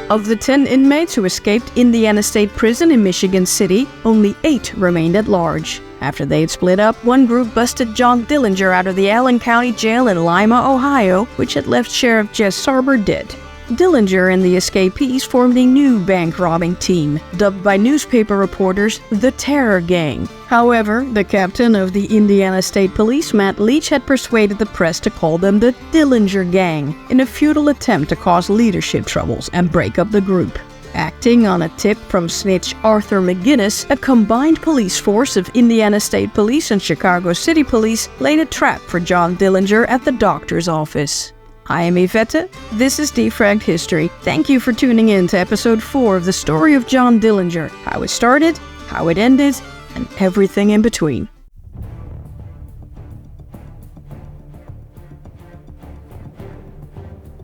Of the 10 inmates who escaped Indiana State Prison in Michigan City, only 8 remained at large. After they had split up, one group busted John Dillinger out of the Allen County Jail in Lima, Ohio, which had left Sheriff Jess Sarber dead. Dillinger and the escapees formed a new bank-robbing team, dubbed by newspaper reporters the Terror Gang. However, the captain of the Indiana State Police, Matt Leach, had persuaded the press to call them the Dillinger Gang, in a futile attempt to cause leadership troubles and break up the group. Acting on a tip from snitch Arthur McGinnis, a combined police force of Indiana State Police and Chicago City Police laid a trap for John Dillinger at the doctor's office. I am Yvette. This is Defragged History. Thank you for tuning in to episode 4 of the story of John Dillinger, how it started, how it ended, and everything in between.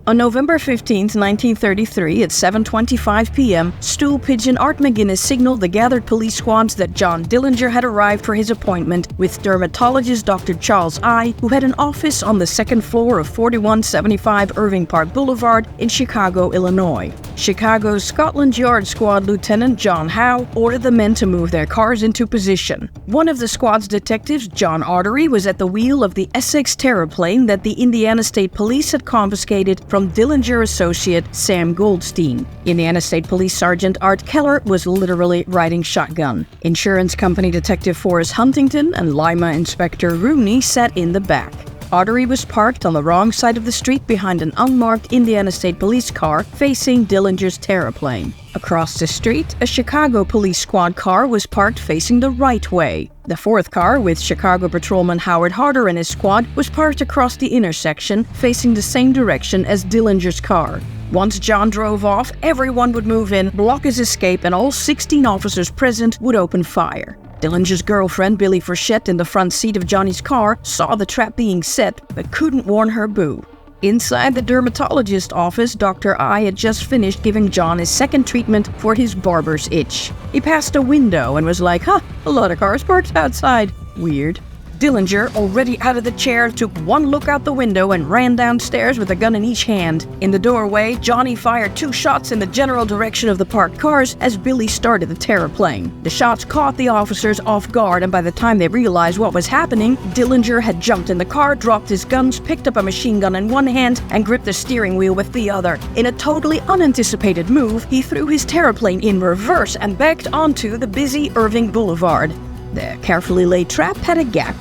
On November 15, 1933, at 7:25 p.m., stool pigeon Art McGinnis signaled the gathered police squads that John Dillinger had arrived for his appointment with dermatologist Dr. Charles I., who had an office on the second floor of 4175 Irving Park Boulevard in Chicago, Illinois. Chicago's Scotland Yard Squad Lieutenant John Howe ordered the men to move their cars into position. One of the squad's detectives, John Artery, was at the wheel of the Essex Terraplane that the Indiana State Police had confiscated from Dillinger associate Sam Goldstein. Indiana State Police Sergeant Art Keller was literally riding shotgun. Insurance company detective Forrest Huntington and Lima Inspector Rooney sat in the back. Artery was parked on the wrong side of the street behind an unmarked Indiana State Police car facing Dillinger's Terraplane. Across the street, a Chicago Police Squad car was parked facing the right way. The fourth car, with Chicago Patrolman Howard Harder and his squad, was parked across the intersection, facing the same direction as Dillinger's car. Once John drove off, everyone would move in, block his escape, and all 16 officers present would open fire. Dillinger's girlfriend, Billy Frechette, in the front seat of Johnny's car, saw the trap being set, but couldn't warn her boo. Inside the dermatologist's office, Dr. I had just finished giving John his second treatment for his barber's itch. He passed a window and was like, a lot of cars parked outside. Weird. Dillinger, already out of the chair, took one look out the window and ran downstairs with a gun in each hand. In the doorway, Johnny fired 2 shots in the general direction of the parked cars as Billy started the Terraplane. The shots caught the officers off guard, and by the time they realized what was happening, Dillinger had jumped in the car, dropped his guns, picked up a machine gun in one hand, and gripped the steering wheel with the other. In a totally unanticipated move, he threw his Terraplane in reverse and backed onto the busy Irving Boulevard. The carefully laid trap had a gap.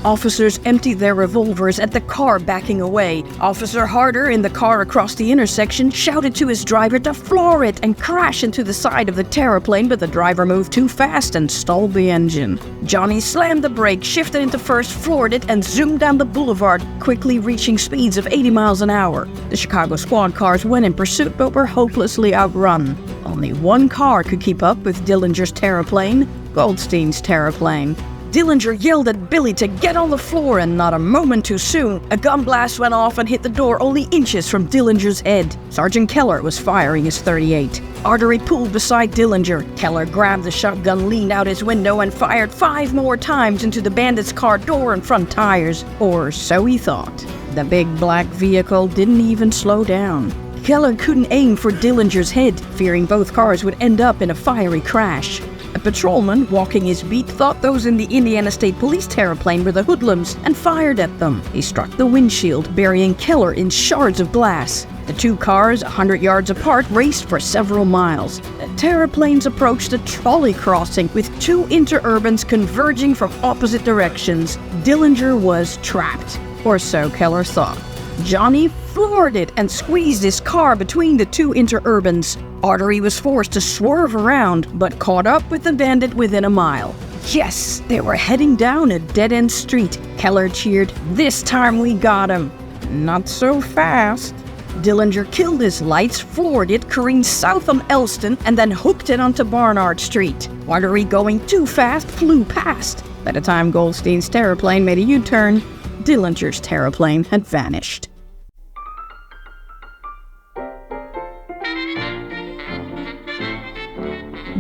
Officers emptied their revolvers at the car backing away. Officer Harder, in the car across the intersection, shouted to his driver to floor it and crash into the side of the Terraplane, but the driver moved too fast and stalled the engine. Johnny slammed the brake, shifted into first, floored it, and zoomed down the boulevard, quickly reaching speeds of 80 miles an hour. The Chicago squad cars went in pursuit but were hopelessly outrun. Only one car could keep up with Dillinger's Terraplane, Goldstein's Terraplane. Dillinger yelled at Billy to get on the floor, and not a moment too soon, a gun blast went off and hit the door only inches from Dillinger's head. Sergeant Keller was firing his .38. Artery pulled beside Dillinger. Keller grabbed the shotgun, leaned out his window, and fired 5 more times into the bandit's car door and front tires. Or so he thought. The big black vehicle didn't even slow down. Keller couldn't aim for Dillinger's head, fearing both cars would end up in a fiery crash. A patrolman walking his beat thought those in the Indiana State Police Terraplane were the hoodlums and fired at them. He struck the windshield, burying Keller in shards of glass. The 2 cars, 100 yards apart, raced for several miles. The Terraplanes approached a trolley crossing with 2 interurbans converging from opposite directions. Dillinger was trapped, or so Keller thought. Johnny floored it and squeezed his car between the 2 interurbans. Artery was forced to swerve around, but caught up with the bandit within a mile. Yes, they were heading down a dead-end street. Keller cheered, "This time we got him." Not so fast. Dillinger killed his lights, floored it, careened south on Elston, and then hooked it onto Barnard Street. Artery, going too fast, flew past. By the time Goldstein's Terraplane made a U-turn, Dillinger's Terraplane had vanished.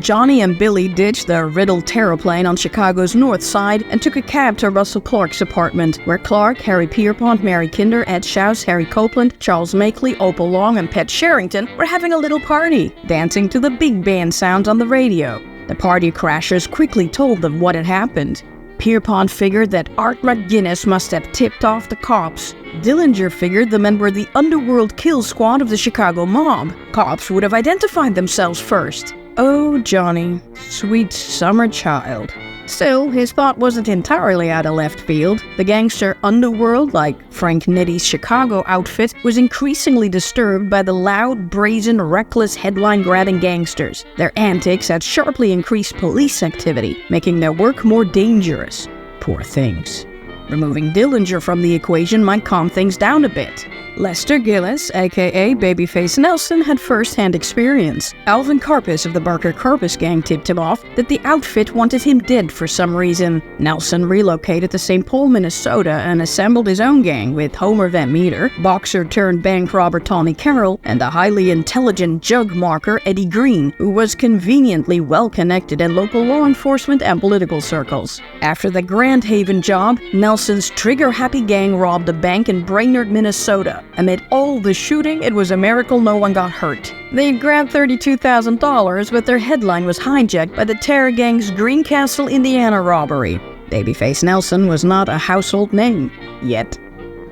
Johnny and Billy ditched their riddled terraplane on Chicago's north side and took a cab to Russell Clark's apartment, where Clark, Harry Pierpont, Mary Kinder, Ed Schaus, Harry Copeland, Charles Makeley, Opal Long, and Pet Sherrington were having a little party, dancing to the big band sounds on the radio. The party crashers quickly told them what had happened. Pierpont figured that Art McGuinness must have tipped off the cops. Dillinger figured the men were the underworld kill squad of the Chicago mob. Cops would have identified themselves first. Oh, Johnny, sweet summer child. Still, his thought wasn't entirely out of left field. The gangster underworld, like Frank Nitty's Chicago outfit, was increasingly disturbed by the loud, brazen, reckless, headline-grabbing gangsters. Their antics had sharply increased police activity, making their work more dangerous. Poor things. Removing Dillinger from the equation might calm things down a bit. Lester Gillis, aka Babyface Nelson, had first-hand experience. Alvin Karpis of the Barker Karpis gang tipped him off that the outfit wanted him dead for some reason. Nelson relocated to St. Paul, Minnesota, and assembled his own gang with Homer Van Meter, boxer-turned-bank robber Tommy Carroll, and the highly intelligent jug marker Eddie Green, who was conveniently well-connected in local law enforcement and political circles. After the Grand Haven job, Nelson's trigger-happy gang robbed a bank in Brainerd, Minnesota. Amid all the shooting, it was a miracle no one got hurt. They grabbed $32,000, but their headline was hijacked by the terror gang's Greencastle, Indiana robbery. Babyface Nelson was not a household name, yet.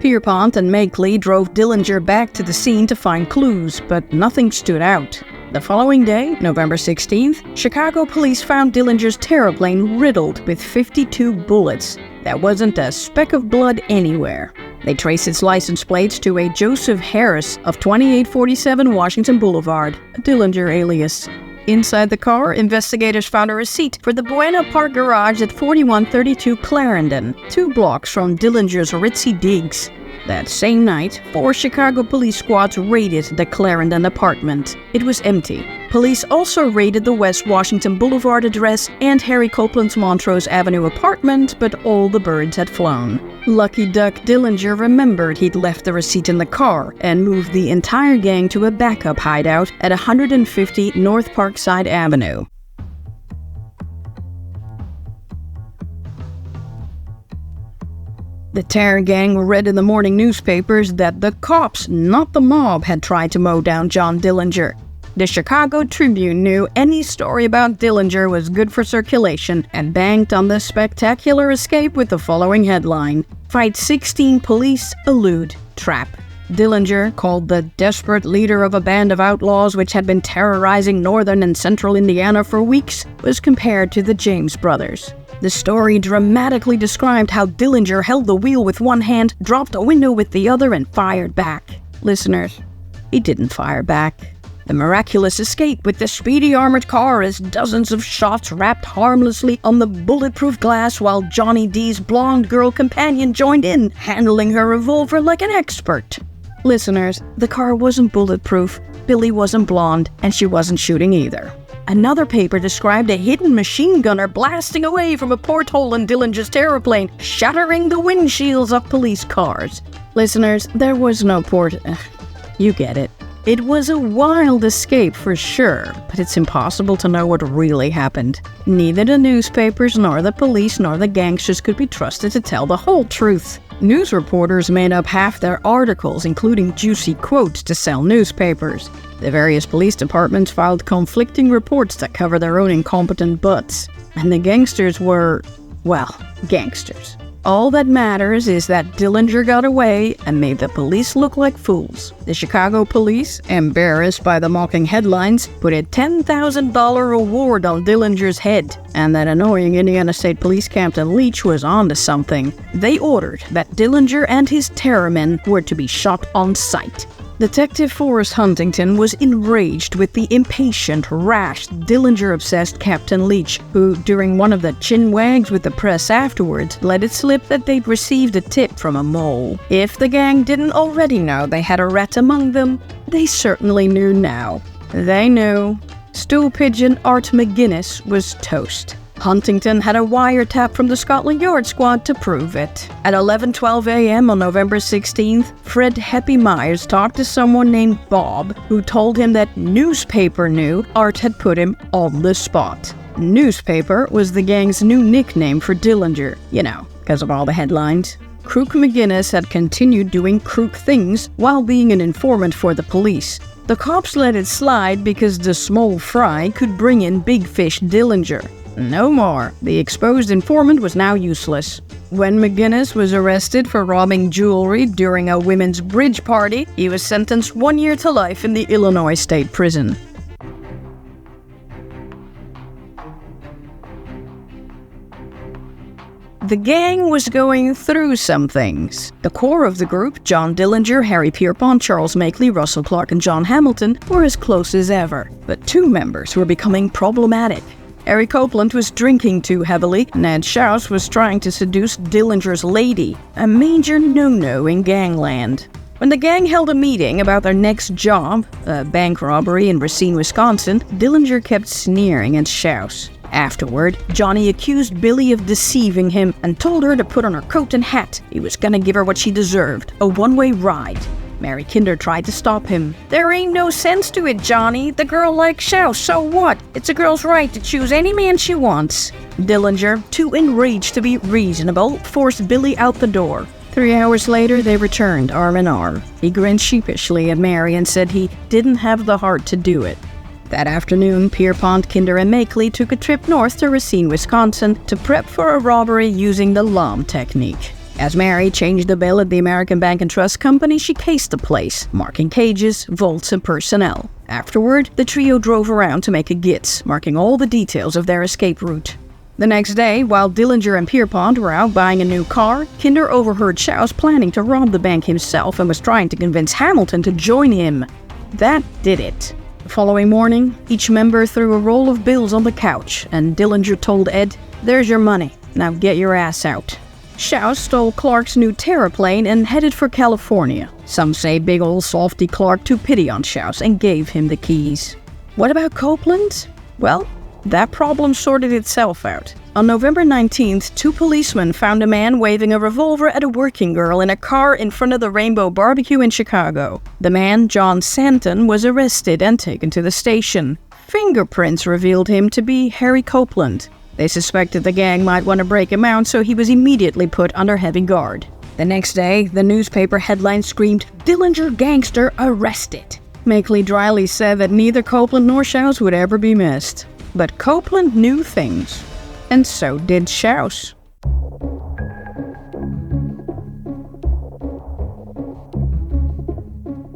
Pierpont and Makeley drove Dillinger back to the scene to find clues, but nothing stood out. The following day, November 16th, Chicago police found Dillinger's terraplane riddled with 52 bullets. There wasn't a speck of blood anywhere. They traced its license plates to a Joseph Harris of 2847 Washington Boulevard, a Dillinger alias. Inside the car, investigators found a receipt for the Buena Park garage at 4132 Clarendon, 2 blocks from Dillinger's ritzy digs. That same night, 4 Chicago police squads raided the Clarendon apartment. It was empty. Police also raided the West Washington Boulevard address and Harry Copeland's Montrose Avenue apartment, but all the birds had flown. Lucky Duck Dillinger remembered he'd left the receipt in the car and moved the entire gang to a backup hideout at 150 North Parkside Avenue. The terror gang read in the morning newspapers that the cops, not the mob, had tried to mow down John Dillinger. The Chicago Tribune knew any story about Dillinger was good for circulation and banked on the spectacular escape with the following headline: Fight 16 police, elude trap. Dillinger, called the desperate leader of a band of outlaws which had been terrorizing northern and central Indiana for weeks, was compared to the James brothers. The story dramatically described how Dillinger held the wheel with one hand, dropped a window with the other, and fired back. Listeners, he didn't fire back. The miraculous escape with the speedy armored car as dozens of shots rapped harmlessly on the bulletproof glass while Johnny D's blonde girl companion joined in, handling her revolver like an expert. Listeners, the car wasn't bulletproof, Billy wasn't blonde, and she wasn't shooting either. Another paper described a hidden machine gunner blasting away from a porthole in Dillinger's terraplane, shattering the windshields of police cars. Listeners, there was no you get it. It was a wild escape for sure, but it's impossible to know what really happened. Neither the newspapers, nor the police, nor the gangsters could be trusted to tell the whole truth. News reporters made up half their articles, including juicy quotes to sell newspapers. The various police departments filed conflicting reports that cover their own incompetent butts. And the gangsters were, well, gangsters. All that matters is that Dillinger got away and made the police look like fools. The Chicago police, embarrassed by the mocking headlines, put a $10,000 reward on Dillinger's head. And that annoying Indiana State Police Captain Leach was on to something. They ordered that Dillinger and his terrormen were to be shot on sight. Detective Forrest Huntington was enraged with the impatient, rash, Dillinger-obsessed Captain Leach, who, during one of the chinwags with the press afterwards, let it slip that they'd received a tip from a mole. If the gang didn't already know they had a rat among them, they certainly knew now. They knew stool pigeon Art McGuinness was toast. Huntington had a wiretap from the Scotland Yard squad to prove it. At 11:12 a.m. on November 16th, Fred Happy Myers talked to someone named Bob, who told him that Newspaper knew Art had put him on the spot. Newspaper was the gang's new nickname for Dillinger, because of all the headlines. Crook McGinnis had continued doing crook things while being an informant for the police. The cops let it slide because the small fry could bring in big fish Dillinger. No more. The exposed informant was now useless. When McGinnis was arrested for robbing jewelry during a women's bridge party, he was sentenced 1 year to life in the Illinois State Prison. The gang was going through some things. The core of the group, John Dillinger, Harry Pierpont, Charles Makeley, Russell Clark, and John Hamilton, were as close as ever. But two members were becoming problematic. Harry Copeland was drinking too heavily. Ned Schaus was trying to seduce Dillinger's lady, a major no-no in gangland. When the gang held a meeting about their next job, a bank robbery in Racine, Wisconsin, Dillinger kept sneering at Schaus. Afterward, Johnny accused Billy of deceiving him and told her to put on her coat and hat. He was gonna give her what she deserved, a one-way ride. Mary Kinder tried to stop him. "There ain't no sense to it, Johnny. The girl likes Schaus, so what? It's a girl's right to choose any man she wants." Dillinger, too enraged to be reasonable, forced Billy out the door. 3 hours later, they returned arm in arm. He grinned sheepishly at Mary and said he didn't have the heart to do it. That afternoon, Pierpont, Kinder, and Makeley took a trip north to Racine, Wisconsin to prep for a robbery using the LOM technique. As Mary changed the bill at the American Bank and Trust Company, she cased the place, marking cages, vaults, and personnel. Afterward, the trio drove around to make a GITS, marking all the details of their escape route. The next day, while Dillinger and Pierpont were out buying a new car, Kinder overheard Schaus planning to rob the bank himself and was trying to convince Hamilton to join him. That did it. The following morning, each member threw a roll of bills on the couch, and Dillinger told Ed, "There's your money. Now get your ass out." Schaus stole Clark's new Terraplane and headed for California. Some say big ol' softy Clark took pity on Schaus and gave him the keys. What about Copeland? Well, that problem sorted itself out. On November 19th, two policemen found a man waving a revolver at a working girl in a car in front of the Rainbow Barbecue in Chicago. The man, John Santon, was arrested and taken to the station. Fingerprints revealed him to be Harry Copeland. They suspected the gang might want to break him out, so he was immediately put under heavy guard. The next day, the newspaper headline screamed, "Dillinger Gangster Arrested." Makeley dryly said that neither Copeland nor Schaus would ever be missed. But Copeland knew things. And so did Schaus.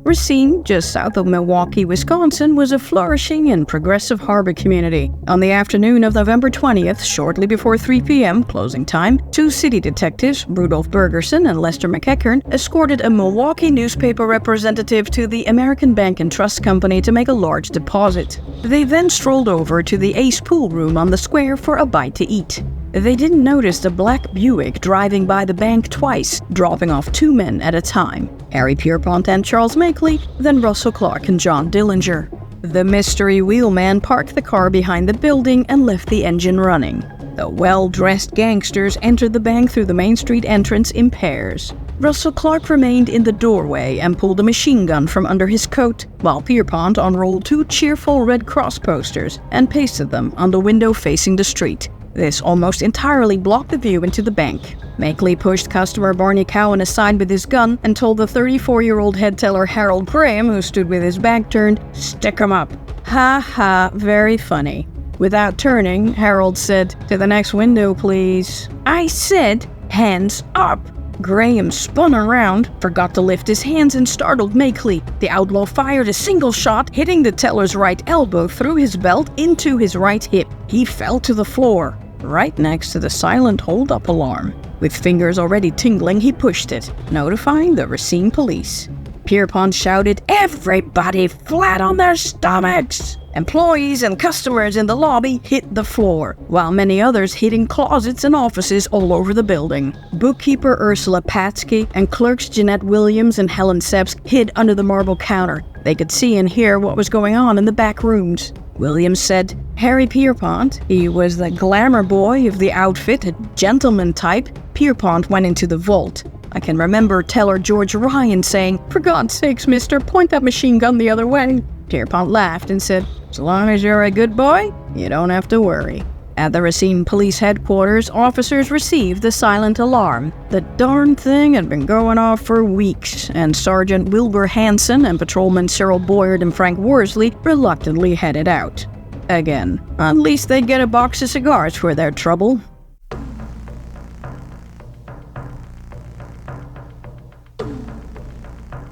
Racine, just south of Milwaukee, Wisconsin, was a flourishing and progressive harbor community. On the afternoon of November 20th, shortly before 3 p.m., closing time, two city detectives, Rudolph Bergerson and Lester McEachern, escorted a Milwaukee newspaper representative to the American Bank and Trust Company to make a large deposit. They then strolled over to the Ace Pool Room on the square for a bite to eat. They didn't notice the black Buick driving by the bank twice, dropping off two men at a time, Harry Pierpont and Charles Makeley, then Russell Clark and John Dillinger. The mystery wheelman parked the car behind the building and left the engine running. The well-dressed gangsters entered the bank through the Main Street entrance in pairs. Russell Clark remained in the doorway and pulled a machine gun from under his coat, while Pierpont unrolled two cheerful Red Cross posters and pasted them on the window facing the street. This almost entirely blocked the view into the bank. Makeley pushed customer Barney Cowan aside with his gun and told the 34-year-old head teller Harold Graham, who stood with his back turned, "Stick 'em up." "Ha ha, very funny." Without turning, Harold said, "To the next window, please." "I said, hands up." Graham spun around, forgot to lift his hands, and startled Makeley. The outlaw fired a single shot, hitting the teller's right elbow through his belt into his right hip. He fell to the floor, right next to the silent hold-up alarm. With fingers already tingling, he pushed it, notifying the Racine police. Pierpont shouted, "Everybody flat on their stomachs!" Employees and customers in the lobby hit the floor, while many others hid in closets and offices all over the building. Bookkeeper Ursula Patsky and clerks Jeanette Williams and Helen Seps hid under the marble counter. They could see and hear what was going on in the back rooms. Williams said Harry Pierpont, he was the glamour boy of the outfit, a gentleman type. Pierpont went into the vault. I can remember teller George Ryan saying, "For God's sakes, mister, point that machine gun the other way." Pierpont laughed and said, "As long as you're a good boy, you don't have to worry." At the Racine Police Headquarters, officers received the silent alarm. The darn thing had been going off for weeks, and Sergeant Wilbur Hansen and Patrolman Cyril Boyard and Frank Worsley reluctantly headed out. Again, at least they'd get a box of cigars for their trouble.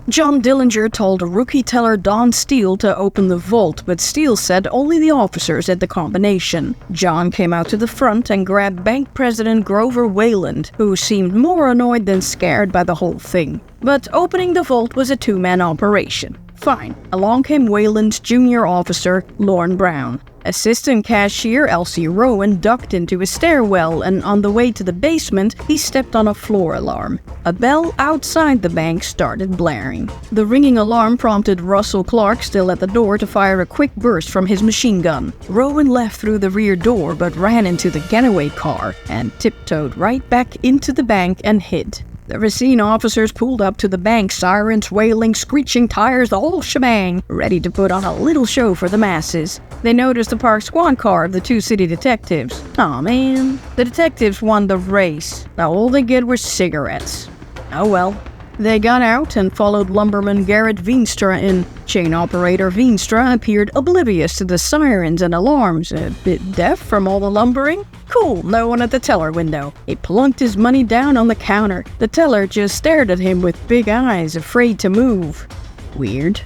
John Dillinger told rookie teller Don Steele to open the vault, but Steele said only the officers had the combination. John came out to the front and grabbed Bank President Grover Wayland, who seemed more annoyed than scared by the whole thing. But opening the vault was a two-man operation. Fine. Along came Wayland's junior officer, Lorne Brown. Assistant cashier Elsie Rowan ducked into a stairwell, and on the way to the basement, he stepped on a floor alarm. A bell outside the bank started blaring. The ringing alarm prompted Russell Clark, still at the door, to fire a quick burst from his machine gun. Rowan left through the rear door but ran into the getaway car and tiptoed right back into the bank and hid. The Racine officers pulled up to the bank, sirens wailing, screeching tires, the whole shebang, ready to put on a little show for the masses. They noticed the parked squad car of the two city detectives. Aw man, the detectives won the race. Now all they get were cigarettes. Oh well. They got out and followed lumberman Garrett Veenstra in. Chain operator Veenstra appeared oblivious to the sirens and alarms, a bit deaf from all the lumbering. Cool, no one at the teller window. He plunked his money down on the counter. The teller just stared at him with big eyes, afraid to move. Weird.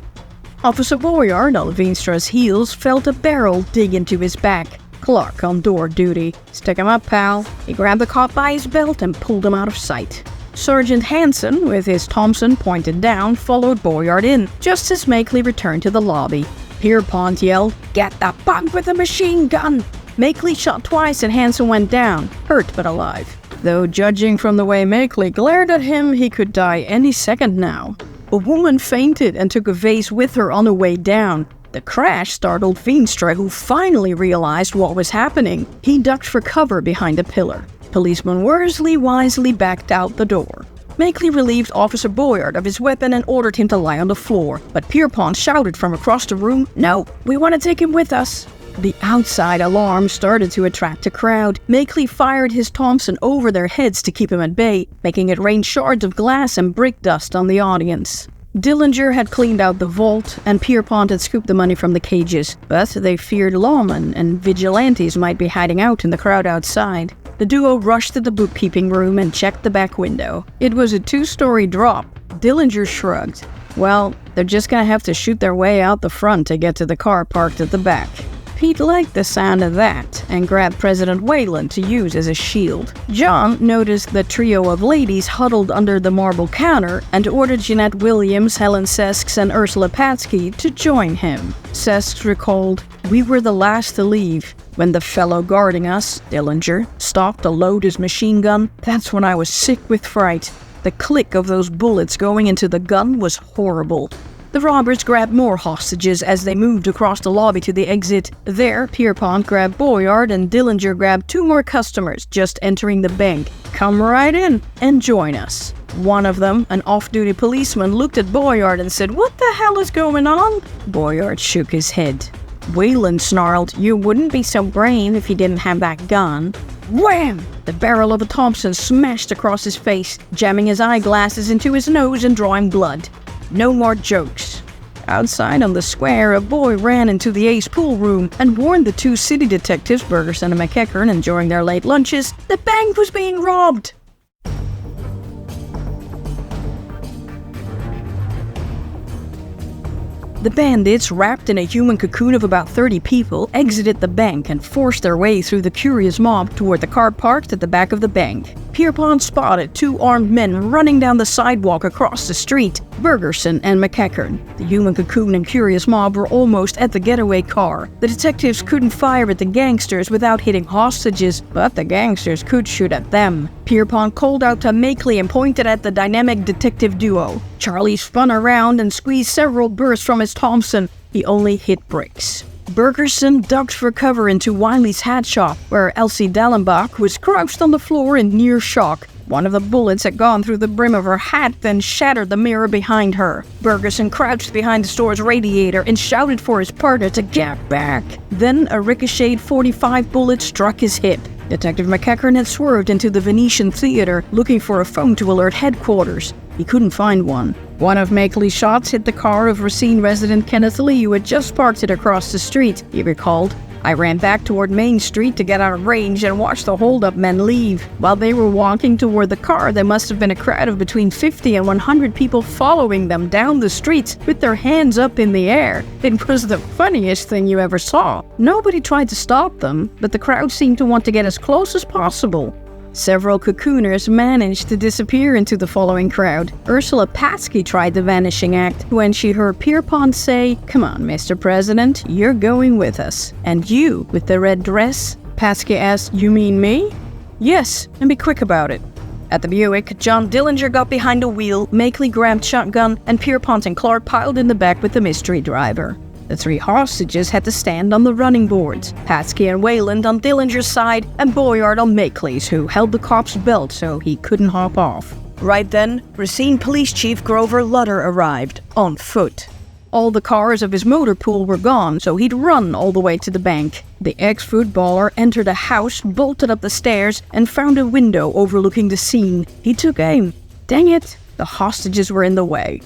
Officer Boyard, on Veenstra's heels, felt a barrel dig into his back. Clark on door duty. "Stick him up, pal." He grabbed the cop by his belt and pulled him out of sight. Sergeant Hansen, with his Thompson pointed down, followed Boyard in, just as Makeley returned to the lobby. Pierpont yelled, "Get the bug with the machine gun!" Makeley shot twice and Hansen went down, hurt but alive. Though judging from the way Makeley glared at him, he could die any second now. A woman fainted and took a vase with her on the way down. The crash startled Veenstra, who finally realized what was happening. He ducked for cover behind a pillar. Policeman Worsley wisely backed out the door. Makeley relieved Officer Boyard of his weapon and ordered him to lie on the floor, but Pierpont shouted from across the room, "No, we want to take him with us." The outside alarm started to attract a crowd. Makeley fired his Thompson over their heads to keep him at bay, making it rain shards of glass and brick dust on the audience. Dillinger had cleaned out the vault, and Pierpont had scooped the money from the cages, but they feared lawmen and vigilantes might be hiding out in the crowd outside. The duo rushed to the bookkeeping room and checked the back window. It was a 2-story drop. Dillinger shrugged. Well, they're just gonna have to shoot their way out the front to get to the car parked at the back. Pete liked the sound of that and grabbed President Wayland to use as a shield. John noticed the trio of ladies huddled under the marble counter and ordered Jeanette Williams, Helen Sesks, and Ursula Patsky to join him. Sesks recalled, "We were the last to leave. When the fellow guarding us, Dillinger, stopped to load his machine gun, that's when I was sick with fright. The click of those bullets going into the gun was horrible." The robbers grabbed more hostages as they moved across the lobby to the exit. There, Pierpont grabbed Boyard and Dillinger grabbed 2 more customers just entering the bank. "Come right in and join us." One of them, an off-duty policeman, looked at Boyard and said, "What the hell is going on?" Boyard shook his head. Wayland snarled, "You wouldn't be so brave if you didn't have that gun." Wham! The barrel of a Thompson smashed across his face, jamming his eyeglasses into his nose and drawing blood. No more jokes. Outside on the square, a boy ran into the Ace pool room and warned the 2 city detectives, Bergerson and McEachern, enjoying their late lunches, the bank was being robbed. The bandits, wrapped in a human cocoon of about 30 people, exited the bank and forced their way through the curious mob toward the car parked at the back of the bank. Pierpont spotted 2 armed men running down the sidewalk across the street, Bergerson and McEachern. The human cocoon and curious mob were almost at the getaway car. The detectives couldn't fire at the gangsters without hitting hostages, but the gangsters could shoot at them. Pierpont called out to Makeley and pointed at the dynamic detective duo. Charlie spun around and squeezed several bursts from his Thompson. He only hit bricks. Bergerson ducked for cover into Wiley's hat shop, where Elsie Dallenbach was crouched on the floor in near shock. One of the bullets had gone through the brim of her hat, then shattered the mirror behind her. Bergerson crouched behind the store's radiator and shouted for his partner to get back. Then a ricocheted .45 bullet struck his hip. Detective McEachern had swerved into the Venetian Theater, looking for a phone to alert headquarters. He couldn't find one. One of Makeley's shots hit the car of Racine resident Kenneth Lee, who had just parked it across the street, he recalled. I ran back toward Main Street to get out of range and watched the hold-up men leave. While they were walking toward the car, there must have been a crowd of between 50 and 100 people following them down the streets with their hands up in the air. It was the funniest thing you ever saw. Nobody tried to stop them, but the crowd seemed to want to get as close as possible. Several cocooners managed to disappear into the following crowd. Ursula Paskey tried the vanishing act when she heard Pierpont say, "Come on, Mr. President, you're going with us." "And you, with the red dress?" Paskey asked. "You mean me?" "Yes, and be quick about it." At the Buick, John Dillinger got behind the wheel, Makeley grabbed shotgun, and Pierpont and Clark piled in the back with the mystery driver. The three hostages had to stand on the running boards, Paskey and Wayland on Dillinger's side, and Boyard on Makeley's, who held the cop's belt so he couldn't hop off. Right then, Racine Police Chief Grover Lutter arrived, on foot. All the cars of his motor pool were gone, so he'd run all the way to the bank. The ex-footballer entered a house, bolted up the stairs, and found a window overlooking the scene. He took aim. Dang it, the hostages were in the way.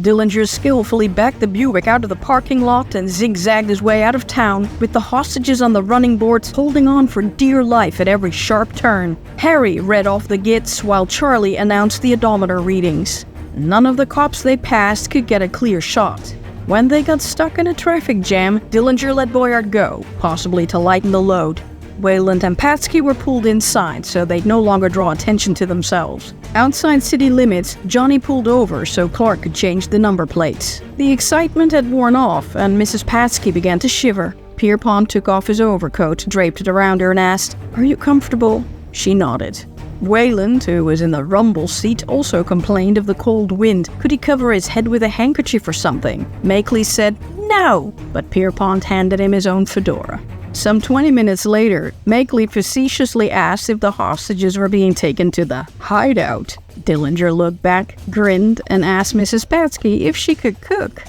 Dillinger skillfully backed the Buick out of the parking lot and zigzagged his way out of town, with the hostages on the running boards holding on for dear life at every sharp turn. Harry read off the gits while Charlie announced the odometer readings. None of the cops they passed could get a clear shot. When they got stuck in a traffic jam, Dillinger let Boyard go, possibly to lighten the load. Wayland and Paskey were pulled inside so they'd no longer draw attention to themselves. Outside city limits, Johnny pulled over so Clark could change the number plates. The excitement had worn off, and Mrs. Paskey began to shiver. Pierpont took off his overcoat, draped it around her, and asked, "Are you comfortable?" She nodded. Wayland, who was in the rumble seat, also complained of the cold wind. Could he cover his head with a handkerchief or something? Makeley said, "No," but Pierpont handed him his own fedora. Some 20 minutes later, Makeley facetiously asked if the hostages were being taken to the hideout. Dillinger looked back, grinned, and asked Mrs. Paskey if she could cook.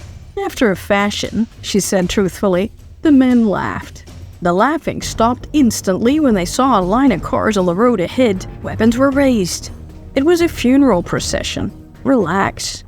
"After a fashion," she said truthfully. The men laughed. The laughing stopped instantly when they saw a line of cars on the road ahead. Weapons were raised. It was a funeral procession. Relax.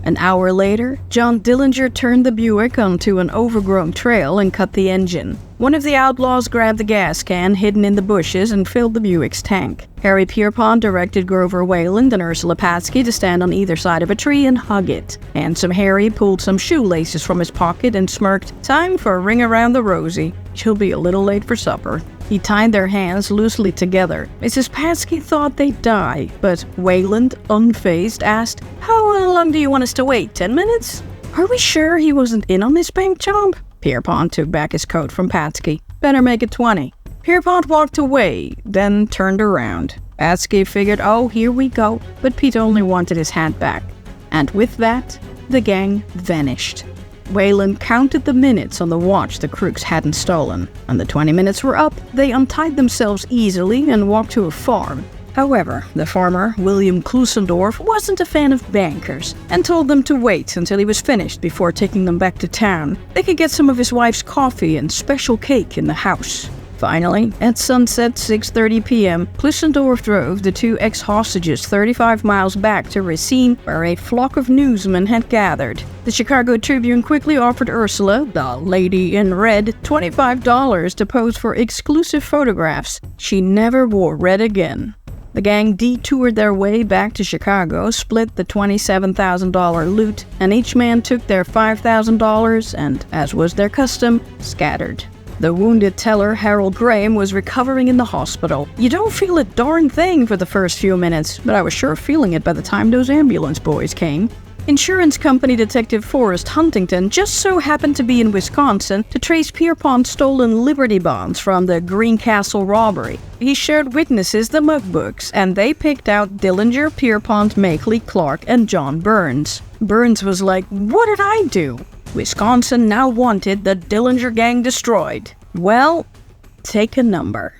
An hour later, John Dillinger turned the Buick onto an overgrown trail and cut the engine. One of the outlaws grabbed the gas can hidden in the bushes and filled the Buick's tank. Harry Pierpont directed Grover Wayland and Ursula Paskey to stand on either side of a tree and hug it. Handsome Harry pulled some shoelaces from his pocket and smirked, "Time for a ring around the rosy. She'll be a little late for supper." He tied their hands loosely together. Mrs. Paskey thought they'd die, but Wayland, unfazed, asked, "How long do you want us to wait? 10 minutes? Are we sure he wasn't in on this bank job?" Pierpont took back his coat from Paskey. "Better make it 20. Pierpont walked away, then turned around. Paskey figured, "Oh, here we go," but Pete only wanted his hat back. And with that, the gang vanished. Wayland counted the minutes on the watch the crooks hadn't stolen. When the 20 minutes were up, they untied themselves easily and walked to a farm. However, the farmer, William Klusendorf, wasn't a fan of bankers and told them to wait until he was finished before taking them back to town. They could get some of his wife's coffee and special cake in the house. Finally, at sunset 6:30 p.m., Klusendorf drove the two ex-hostages 35 miles back to Racine, where a flock of newsmen had gathered. The Chicago Tribune quickly offered Ursula, the lady in red, $25 to pose for exclusive photographs. She never wore red again. The gang detoured their way back to Chicago, split the $27,000 loot, and each man took their $5,000 and, as was their custom, scattered. The wounded teller, Harold Graham, was recovering in the hospital. You don't feel a darn thing for the first few minutes, but I was sure feeling it by the time those ambulance boys came. Insurance company detective Forrest Huntington just so happened to be in Wisconsin to trace Pierpont's stolen Liberty bonds from the Greencastle robbery. He showed witnesses the mugbooks, and they picked out Dillinger, Pierpont, Makeley, Clark, and John Burns. Burns was like, "What did I do?" Wisconsin now wanted the Dillinger gang destroyed. Well, take a number.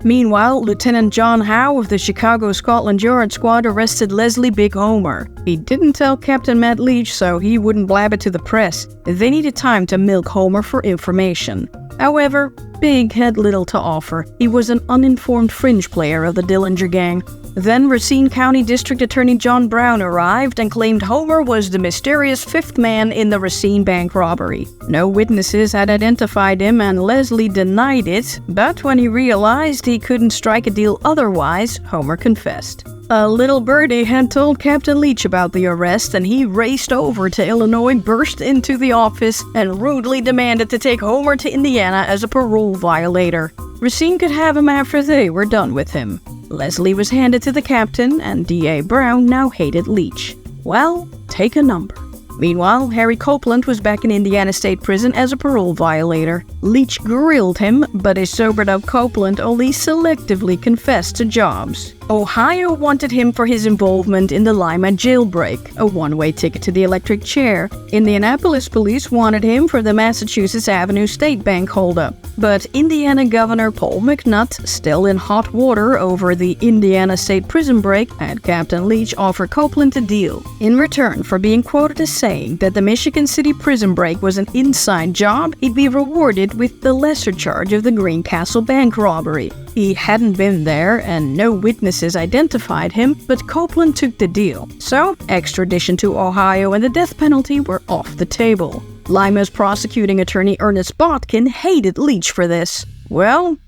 Meanwhile, Lieutenant John Howe of the Chicago Scotland Yard Squad arrested Leslie Big Homer. He didn't tell Captain Matt Leach, so he wouldn't blab it to the press. They needed time to milk Homer for information. However, Big had little to offer. He was an uninformed fringe player of the Dillinger gang. Then Racine County District Attorney John Brown arrived and claimed Homer was the mysterious fifth man in the Racine bank robbery. No witnesses had identified him, and Leslie denied it, but when he realized he couldn't strike a deal otherwise, Homer confessed. A little birdie had told Captain Leach about the arrest, and he raced over to Illinois, burst into the office, and rudely demanded to take Homer to Indiana as a parole violator. Racine could have him after they were done with him. Leslie was handed to the captain, and D.A. Brown now hated Leach. Well, take a number. Meanwhile, Harry Copeland was back in Indiana State Prison as a parole violator. Leach grilled him, but a sobered-up Copeland only selectively confessed to jobs. Ohio wanted him for his involvement in the Lima jailbreak, a one-way ticket to the electric chair. Indianapolis police wanted him for the Massachusetts Avenue State Bank holdup. But Indiana Governor Paul McNutt, still in hot water over the Indiana State Prison break, had Captain Leach offer Copeland a deal. In return for being quoted as saying that the Michigan City prison break was an inside job, he'd be rewarded with the lesser charge of the Greencastle bank robbery. He hadn't been there, and no witnesses identified him, but Copeland took the deal. So, extradition to Ohio and the death penalty were off the table. Lima's prosecuting attorney Ernest Botkin hated Leach for this. Well,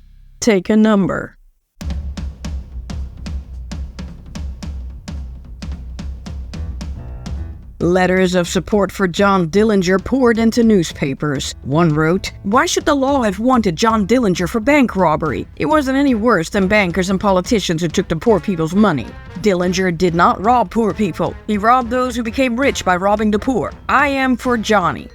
take a number. Letters of support for John Dillinger poured into newspapers. One wrote, "Why should the law have wanted John Dillinger for bank robbery? It wasn't any worse than bankers and politicians who took the poor people's money. Dillinger did not rob poor people. He robbed those who became rich by robbing the poor. I am for Johnny."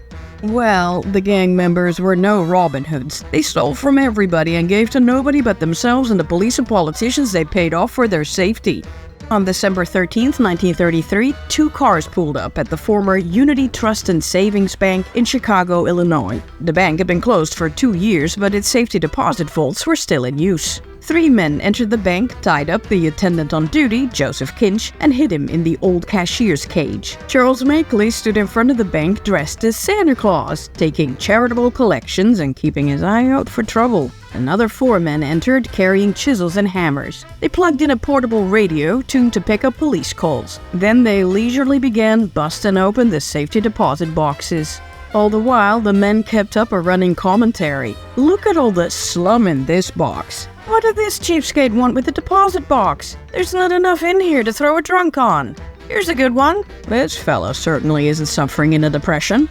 Well, the gang members were no Robin Hoods. They stole from everybody and gave to nobody but themselves and the police and politicians they paid off for their safety. On December 13, 1933, two cars pulled up at the former Unity Trust and Savings Bank in Chicago, Illinois. The bank had been closed for 2 years, but its safety deposit vaults were still in use. 3 men entered the bank, tied up the attendant on duty, Joseph Kinch, and hid him in the old cashier's cage. Charles Makeley stood in front of the bank dressed as Santa Claus, taking charitable collections and keeping his eye out for trouble. Another 4 men entered, carrying chisels and hammers. They plugged in a portable radio, tuned to pick up police calls. Then they leisurely began busting open the safety deposit boxes. All the while, the men kept up a running commentary. "Look at all the slum in this box. What did this cheapskate want with the deposit box? There's not enough in here to throw a trunk on. Here's a good one. This fella certainly isn't suffering in a depression."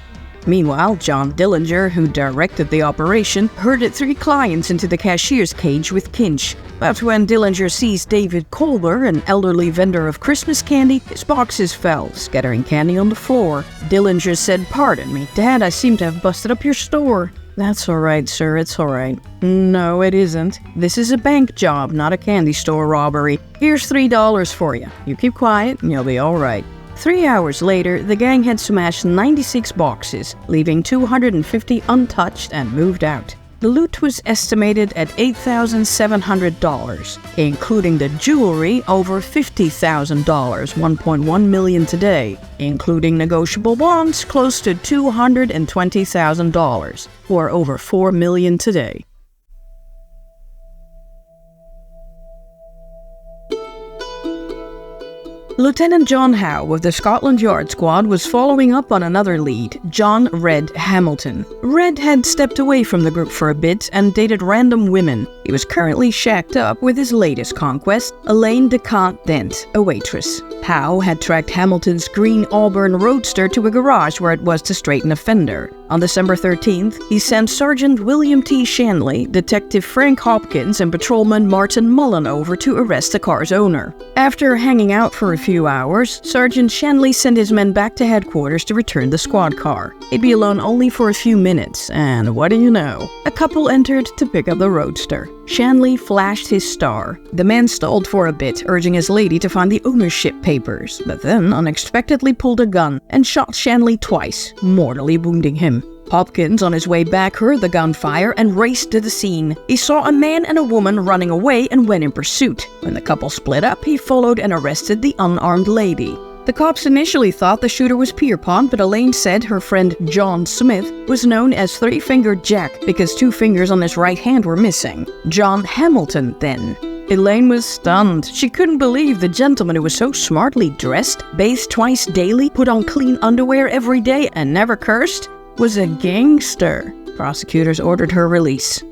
Meanwhile, John Dillinger, who directed the operation, herded 3 clients into the cashier's cage with Kinch. But when Dillinger seized David Colber, an elderly vendor of Christmas candy, his boxes fell, scattering candy on the floor. Dillinger said, "Pardon me, Dad, I seem to have busted up your store." "That's all right, sir, it's all right." "No, it isn't. This is a bank job, not a candy store robbery. Here's $3 for you. You keep quiet and you'll be all right." 3 hours later, the gang had smashed 96 boxes, leaving 250 untouched and moved out. The loot was estimated at $8,700, including the jewelry over $50,000, $1.1 million today, including negotiable bonds close to $220,000, or over $4 million today. Lieutenant John Howe of the Scotland Yard Squad was following up on another lead, John Red Hamilton. Red had stepped away from the group for a bit and dated random women. He was currently shacked up with his latest conquest, Elaine DeCant Dent, a waitress. Howe had tracked Hamilton's green Auburn Roadster to a garage where it was to straighten a fender. On December 13th, he sent Sergeant William T. Shanley, Detective Frank Hopkins, and Patrolman Martin Mullen over to arrest the car's owner. After hanging out for a few hours, Sergeant Shanley sent his men back to headquarters to return the squad car. He'd be alone only for a few minutes, and what do you know? A couple entered to pick up the Roadster. Shanley flashed his star. The man stalled for a bit, urging his lady to find the ownership papers, but then unexpectedly pulled a gun and shot Shanley twice, mortally wounding him. Hopkins, on his way back, heard the gunfire and raced to the scene. He saw a man and a woman running away and went in pursuit. When the couple split up, he followed and arrested the unarmed lady. The cops initially thought the shooter was Pierpont, but Elaine said her friend John Smith was known as Three-Fingered Jack because 2 fingers on his right hand were missing. John Hamilton, then. Elaine was stunned. She couldn't believe the gentleman who was so smartly dressed, bathed twice daily, put on clean underwear every day, and never cursed, was a gangster. Prosecutors ordered her release.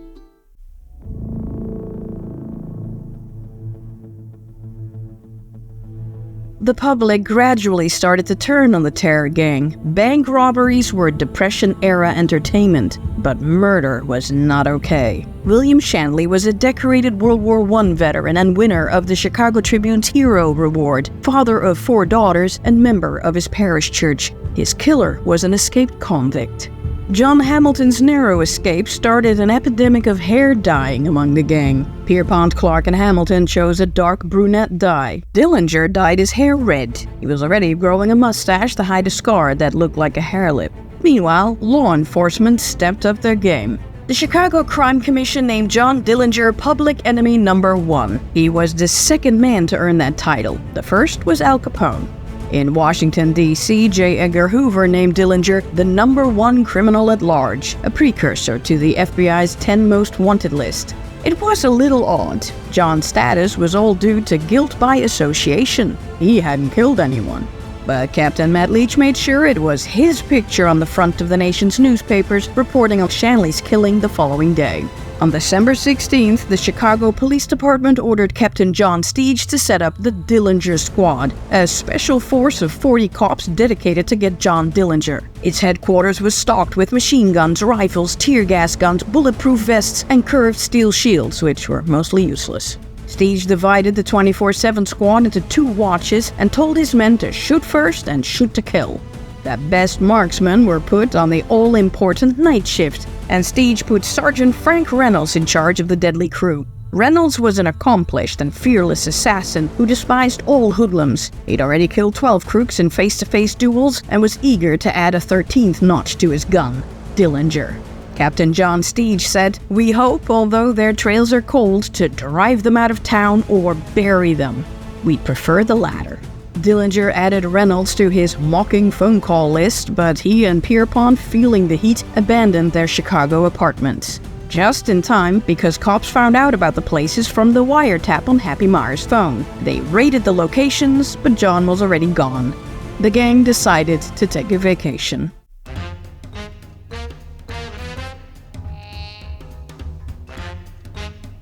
The public gradually started to turn on the terror gang. Bank robberies were Depression-era entertainment, but murder was not okay. William Shanley was a decorated World War I veteran and winner of the Chicago Tribune's Hero Award, father of 4 daughters, and member of his parish church. His killer was an escaped convict. John Hamilton's narrow escape started an epidemic of hair dyeing among the gang. Pierpont, Clark, and Hamilton chose a dark brunette dye. Dillinger dyed his hair red. He was already growing a mustache to hide a scar that looked like a hair lip. Meanwhile, law enforcement stepped up their game. The Chicago Crime Commission named John Dillinger Public Enemy No. 1. He was the second man to earn that title. The first was Al Capone. In Washington, D.C., J. Edgar Hoover named Dillinger the No. 1 criminal at large, a precursor to the FBI's 10 most wanted list. It was a little odd. John's status was all due to guilt by association. He hadn't killed anyone. But Captain Matt Leach made sure it was his picture on the front of the nation's newspapers reporting of Shanley's killing the following day. On December 16th, the Chicago Police Department ordered Captain John Steege to set up the Dillinger Squad, a special force of 40 cops dedicated to get John Dillinger. Its headquarters was stocked with machine guns, rifles, tear gas guns, bulletproof vests, and curved steel shields, which were mostly useless. Steege divided the 24/7 squad into 2 watches and told his men to shoot first and shoot to kill. The best marksmen were put on the all-important night shift, and Steege put Sergeant Frank Reynolds in charge of the deadly crew. Reynolds was an accomplished and fearless assassin who despised all hoodlums. He'd already killed 12 crooks in face-to-face duels and was eager to add a 13th notch to his gun, Dillinger. Captain John Steege said, "We hope, although their trails are cold, to drive them out of town or bury them. We'd prefer the latter." Dillinger added Reynolds to his mocking phone call list, but he and Pierpont, feeling the heat, abandoned their Chicago apartments. Just in time, because cops found out about the places from the wiretap on Happy Meyer's phone. They raided the locations, but John was already gone. The gang decided to take a vacation.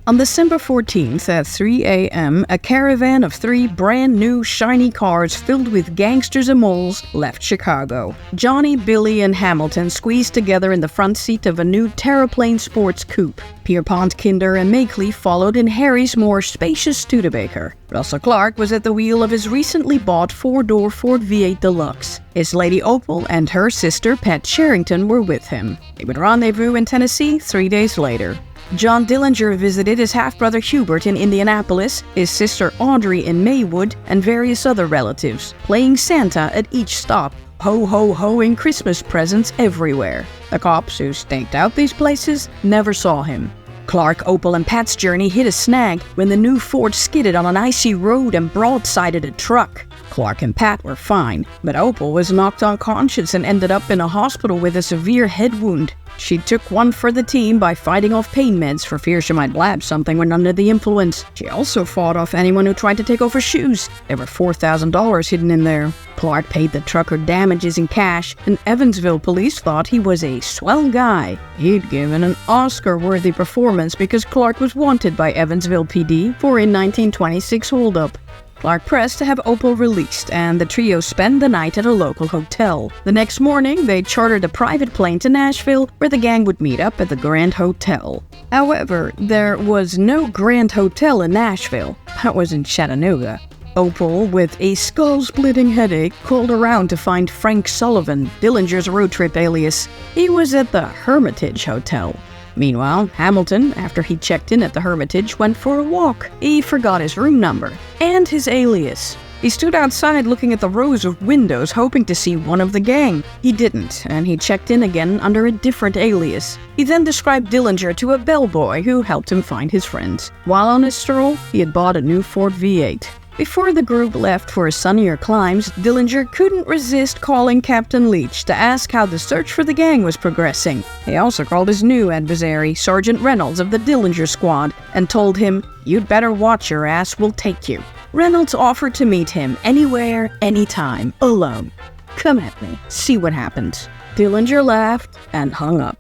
On December 14th at 3 a.m., a caravan of 3 brand new shiny cars filled with gangsters and moles left Chicago. Johnny, Billy, and Hamilton squeezed together in the front seat of a new Terraplane sports coupe. Pierpont, Kinder, and Makeley followed in Harry's more spacious Studebaker. Russell Clark was at the wheel of his recently bought 4-door Ford V8 Deluxe. His lady Opal and her sister Pat Sherrington were with him. They would rendezvous in Tennessee 3 days later. John Dillinger visited his half-brother Hubert in Indianapolis, his sister Audrey in Maywood, and various other relatives, playing Santa at each stop, ho-ho-hoing Christmas presents everywhere. The cops who staked out these places never saw him. Clark, Opal, and Pat's journey hit a snag when the new Ford skidded on an icy road and broadsided a truck. Clark and Pat were fine, but Opal was knocked unconscious and ended up in a hospital with a severe head wound. She took one for the team by fighting off pain meds for fear she might blab something when under the influence. She also fought off anyone who tried to take off her shoes. There were $4,000 hidden in there. Clark paid the trucker damages in cash, and Evansville police thought he was a swell guy. He'd given an Oscar-worthy performance because Clark was wanted by Evansville PD for a 1926 holdup. Clark pressed to have Opal released, and the trio spent the night at a local hotel. The nenext morning, they chartered a private plane to Nashville, where the gang would meet up at the Grand Hotel. However, there was no Grand Hotel in Nashville. That was in Chattanooga. Opal, with a skull-splitting headache, called around to find Frank Sullivan, Dillinger's road trip alias. He was at the Hermitage Hotel. Meanwhile, Hamilton, after he checked in at the Hermitage, went for a walk. He forgot his room number and his alias. He stood outside looking at the rows of windows, hoping to see one of the gang. He didn't, and he checked in again under a different alias. He then described Dillinger to a bellboy who helped him find his friends. While on his stroll, he had bought a new Ford V8. Before the group left for sunnier climes, Dillinger couldn't resist calling Captain Leach to ask how the search for the gang was progressing. He also called his new adversary, Sergeant Reynolds of the Dillinger Squad, and told him, "You'd better watch your ass, we'll take you." Reynolds offered to meet him anywhere, anytime, alone. "Come at me, see what happens." Dillinger laughed and hung up.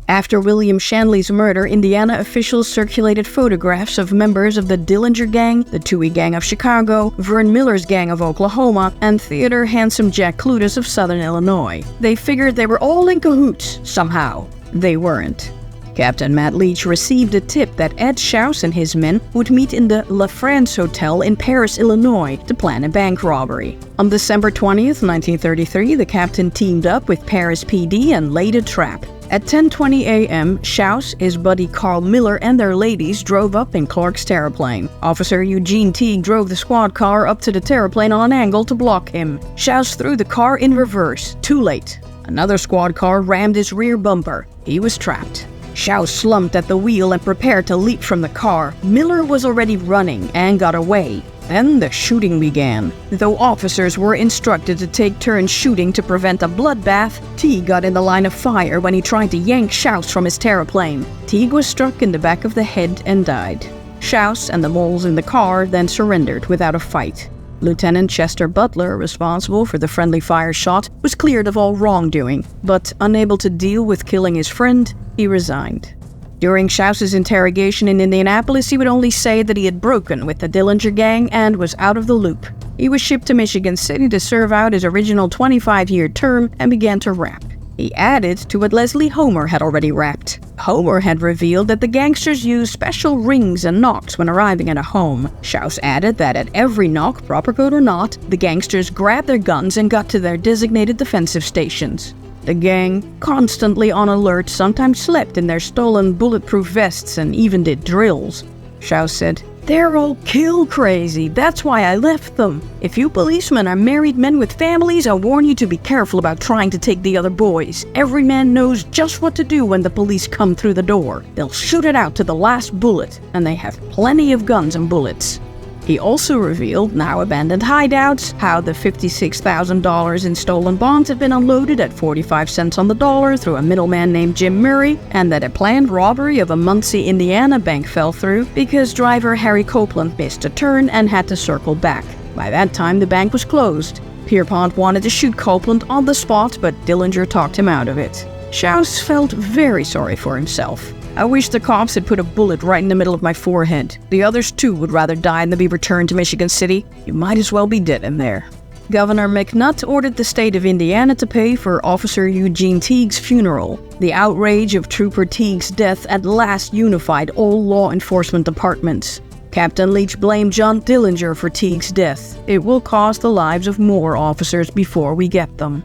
After William Shanley's murder, Indiana officials circulated photographs of members of the Dillinger Gang, the Touhy Gang of Chicago, Vern Miller's Gang of Oklahoma, and Theodore Handsome Jack Clutas of Southern Illinois. They figured they were all in cahoots, somehow. They weren't. Captain Matt Leach received a tip that Ed Schaus and his men would meet in the La France Hotel in Paris, Illinois, to plan a bank robbery. On December 20th, 1933, the captain teamed up with Paris PD and laid a trap. At 10:20 a.m., Schaus, his buddy Carl Miller, and their ladies drove up in Clark's terraplane. Officer Eugene Teague drove the squad car up to the terraplane on an angle to block him. Schaus threw the car in reverse. Too late. Another squad car rammed his rear bumper. He was trapped. Schaus slumped at the wheel and prepared to leap from the car. Miller was already running and got away. Then the shooting began. Though officers were instructed to take turns shooting to prevent a bloodbath, Teague got in the line of fire when he tried to yank Schaus from his terraplane. Teague was struck in the back of the head and died. Schaus and the moles in the car then surrendered without a fight. Lieutenant Chester Butler, responsible for the friendly fire shot, was cleared of all wrongdoing, but unable to deal with killing his friend, he resigned. During Schaus's interrogation in Indianapolis, he would only say that he had broken with the Dillinger Gang and was out of the loop. He was shipped to Michigan City to serve out his original 25-year term and began to rap. He added to what Leslie Homer had already rapped. Homer had revealed that the gangsters used special rings and knocks when arriving at a home. Schaus added that at every knock, proper code or not, the gangsters grabbed their guns and got to their designated defensive stations. The gang, constantly on alert, sometimes slept in their stolen bulletproof vests and even did drills. Schaus said, "They're all kill crazy. That's why I left them. If you policemen are married men with families, I warn you to be careful about trying to take the other boys. Every man knows just what to do when the police come through the door. They'll shoot it out to the last bullet, and they have plenty of guns and bullets." He also revealed now abandoned hideouts, how the $56,000 in stolen bonds had been unloaded at 45 cents on the dollar through a middleman named Jim Murray, and that a planned robbery of a Muncie, Indiana bank fell through because driver Harry Copeland missed a turn and had to circle back. By that time, the bank was closed. Pierpont wanted to shoot Copeland on the spot, but Dillinger talked him out of it. Schaus felt very sorry for himself. "I wish the cops had put a bullet right in the middle of my forehead. The others too would rather die than be returned to Michigan City. You might as well be dead in there." Governor McNutt ordered the state of Indiana to pay for Officer Eugene Teague's funeral. The outrage of Trooper Teague's death at last unified all law enforcement departments. Captain Leach blamed John Dillinger for Teague's death. "It will cost the lives of more officers before we get them."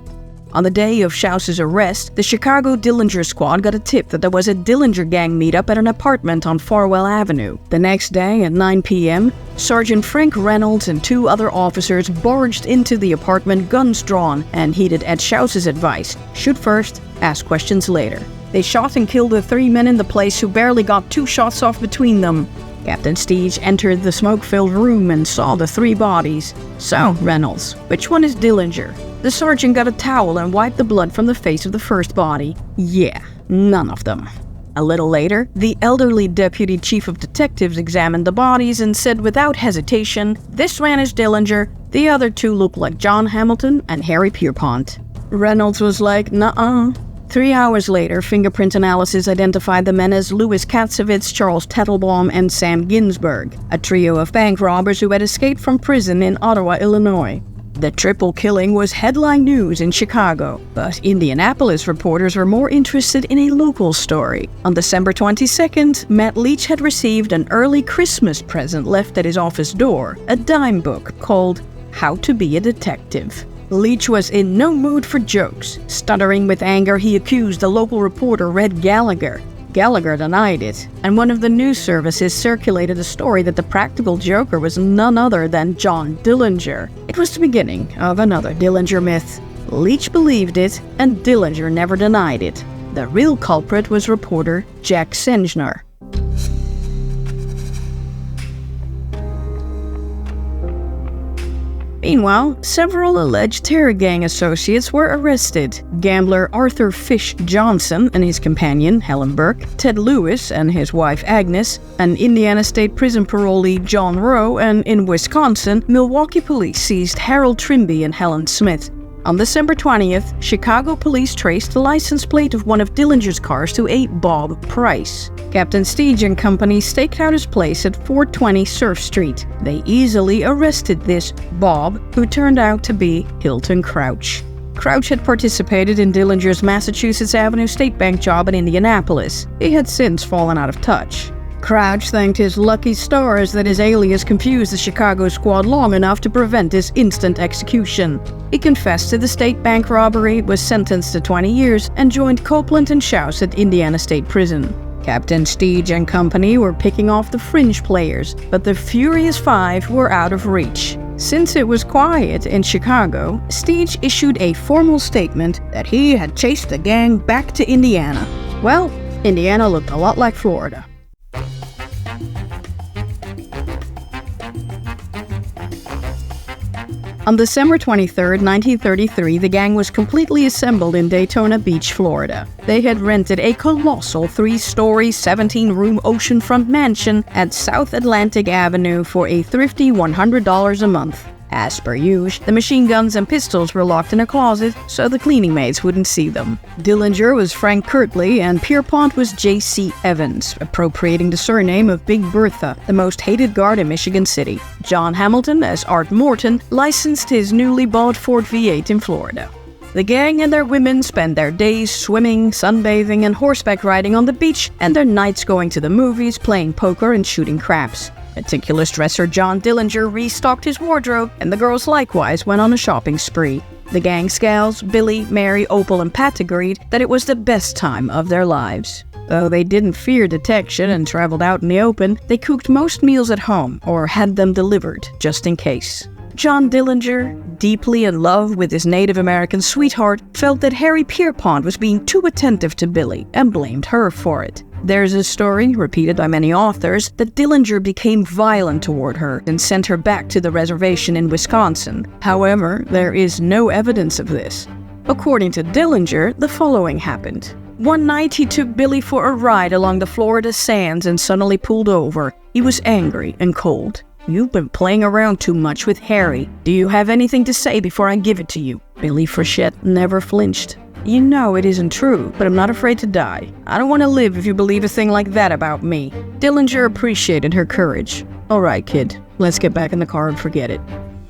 On the day of Schaus's arrest, the Chicago Dillinger Squad got a tip that there was a Dillinger Gang meetup at an apartment on Farwell Avenue. The next day at 9 p.m., Sergeant Frank Reynolds and two other officers barged into the apartment, guns drawn, and heeded Ed Schaus's advice: shoot first, ask questions later. They shot and killed the 3 men in the place who barely got 2 shots off between them. Captain Steege entered the smoke-filled room and saw the 3 bodies. "So, Reynolds, which one is Dillinger?" The sergeant got a towel and wiped the blood from the face of the first body. "Yeah, none of them." A little later, the elderly deputy chief of detectives examined the bodies and said without hesitation, "This man is Dillinger. The other 2 look like John Hamilton and Harry Pierpont." Reynolds was like, "Nuh-uh." 3 hours later, fingerprint analysis identified the men as Louis Katsovitz, Charles Tettelbaum, and Sam Ginsberg, a trio of bank robbers who had escaped from prison in Ottawa, Illinois. The triple killing was headline news in Chicago, but Indianapolis reporters were more interested in a local story. On December 22nd, Matt Leach had received an early Christmas present left at his office door, a dime book called How to Be a Detective. Leach was in no mood for jokes. Stuttering with anger, he accused the local reporter Red Gallagher. Gallagher denied it, and one of the news services circulated a story that the practical joker was none other than John Dillinger. It was the beginning of another Dillinger myth. Leach believed it, and Dillinger never denied it. The real culprit was reporter Jack Senjner. Meanwhile, several alleged terror gang associates were arrested. Gambler Arthur Fish Johnson and his companion, Helen Burke, Ted Lewis and his wife Agnes, an Indiana State Prison parolee, John Rowe, and in Wisconsin, Milwaukee police seized Harold Trimby and Helen Smith. On December 20th, Chicago police traced the license plate of one of Dillinger's cars to a Bob Price. Captain Steege and company staked out his place at 420 Surf Street. They easily arrested this Bob, who turned out to be Hilton Crouch. Crouch had participated in Dillinger's Massachusetts Avenue State Bank job in Indianapolis. He had since fallen out of touch. Crouch thanked his lucky stars that his alias confused the Chicago squad long enough to prevent his instant execution. He confessed to the state bank robbery, was sentenced to 20 years, and joined Copeland and Schaus at Indiana State Prison. Captain Steege and company were picking off the fringe players, but the Furious Five were out of reach. Since it was quiet in Chicago, Steege issued a formal statement that he had chased the gang back to Indiana. Well, Indiana looked a lot like Florida. On December 23, 1933, the gang was completely assembled in Daytona Beach, Florida. They had rented a colossal 3-story, 17-room oceanfront mansion at South Atlantic Avenue for a thrifty $100 a month. As per usual, the machine guns and pistols were locked in a closet so the cleaning maids wouldn't see them. Dillinger was Frank Kirtley and Pierpont was J.C. Evans, appropriating the surname of Big Bertha, the most hated guard in Michigan City. John Hamilton, as Art Morton, licensed his newly bought Ford V8 in Florida. The gang and their women spent their days swimming, sunbathing, and horseback riding on the beach, and their nights going to the movies, playing poker, and shooting craps. Meticulous dresser John Dillinger restocked his wardrobe, and the girls likewise went on a shopping spree. The gang's gals, Billy, Mary, Opal, and Pat agreed that it was the best time of their lives. Though they didn't fear detection and traveled out in the open, they cooked most meals at home or had them delivered, just in case. John Dillinger, deeply in love with his Native American sweetheart, felt that Harry Pierpont was being too attentive to Billy and blamed her for it. There's a story, repeated by many authors, that Dillinger became violent toward her and sent her back to the reservation in Wisconsin. However, there is no evidence of this. According to Dillinger, the following happened. One night he took Billy for a ride along the Florida sands and suddenly pulled over. He was angry and cold. "You've been playing around too much with Harry. Do you have anything to say before I give it to you?" Billy Frechette never flinched. "You know it isn't true, but I'm not afraid to die. I don't want to live if you believe a thing like that about me." Dillinger appreciated her courage. "All right, kid, let's get back in the car and forget it."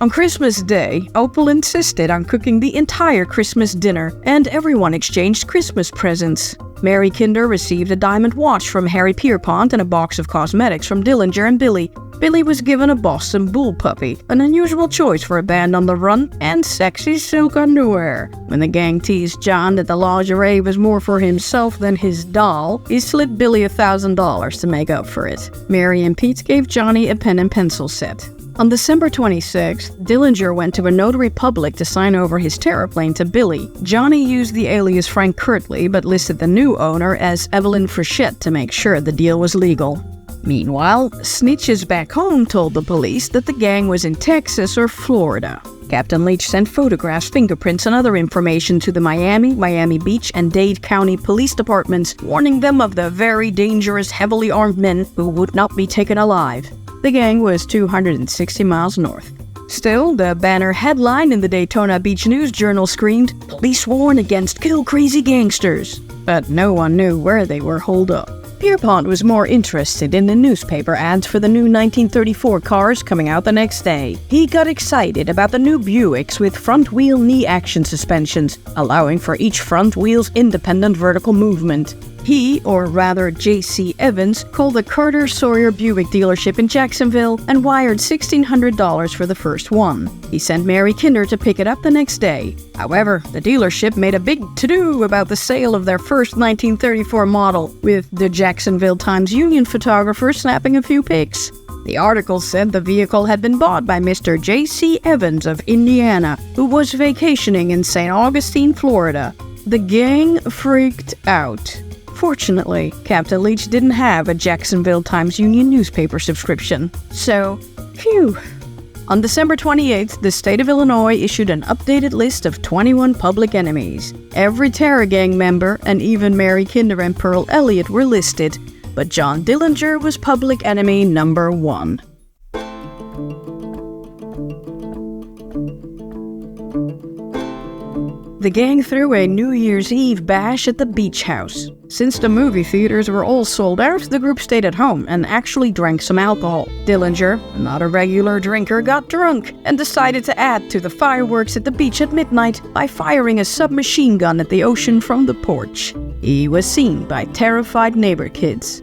On Christmas Day, Opal insisted on cooking the entire Christmas dinner, and everyone exchanged Christmas presents. Mary Kinder received a diamond watch from Harry Pierpont and a box of cosmetics from Dillinger and Billy. Billy was given a Boston Bull puppy, an unusual choice for a band on the run, and sexy silk underwear. When the gang teased John that the lingerie was more for himself than his doll, he slid Billy $1,000 to make up for it. Mary and Pete gave Johnny a pen and pencil set. On December 26th, Dillinger went to a notary public to sign over his terraplane to Billy. Johnny used the alias Frank Kirtley, but listed the new owner as Evelyn Frechette to make sure the deal was legal. Meanwhile, snitches back home told the police that the gang was in Texas or Florida. Captain Leach sent photographs, fingerprints, and other information to the Miami Beach, and Dade County police departments, warning them of the very dangerous, heavily armed men who would not be taken alive. The gang was 260 miles north. Still, the banner headline in the Daytona Beach News Journal screamed, "Police warn against kill crazy gangsters." But no one knew where they were holed up. Pierpont was more interested in the newspaper ads for the new 1934 cars coming out the next day. He got excited about the new Buicks with front-wheel knee action suspensions, allowing for each front wheel's independent vertical movement. He, or rather J.C. Evans, called the Carter Sawyer Buick dealership in Jacksonville and wired $1,600 for the first one. He sent Mary Kinder to pick it up the next day. However, the dealership made a big to-do about the sale of their first 1934 model, with the Jacksonville Times-Union photographer snapping a few pics. The article said the vehicle had been bought by Mr. J.C. Evans of Indiana, who was vacationing in St. Augustine, Florida. The gang freaked out. Fortunately, Captain Leach didn't have a Jacksonville Times-Union newspaper subscription. So, phew. On December 28th, the state of Illinois issued an updated list of 21 public enemies. Every Terror Gang member, and even Mary Kinder and Pearl Elliott, were listed, but John Dillinger was public enemy number 1. The gang threw a New Year's Eve bash at the beach house. Since the movie theaters were all sold out, the group stayed at home and actually drank some alcohol. Dillinger, not a regular drinker, got drunk and decided to add to the fireworks at the beach at midnight by firing a submachine gun at the ocean from the porch. He was seen by terrified neighbor kids.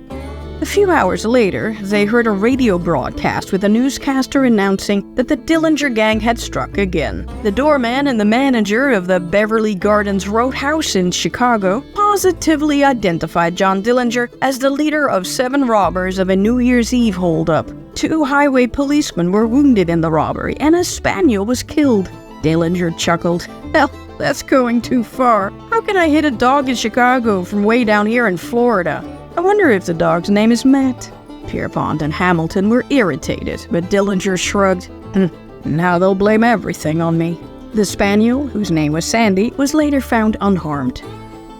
A few hours later, they heard a radio broadcast with a newscaster announcing that the Dillinger gang had struck again. The doorman and the manager of the Beverly Gardens Roadhouse in Chicago positively identified John Dillinger as the leader of 7 robbers of a New Year's Eve holdup. 2 highway policemen were wounded in the robbery, and a spaniel was killed. Dillinger chuckled. "Hell, that's going too far. How can I hit a dog in Chicago from way down here in Florida? I wonder if the dog's name is Matt." Pierpont and Hamilton were irritated, but Dillinger shrugged. Now they'll blame everything on me." The spaniel, whose name was Sandy, was later found unharmed.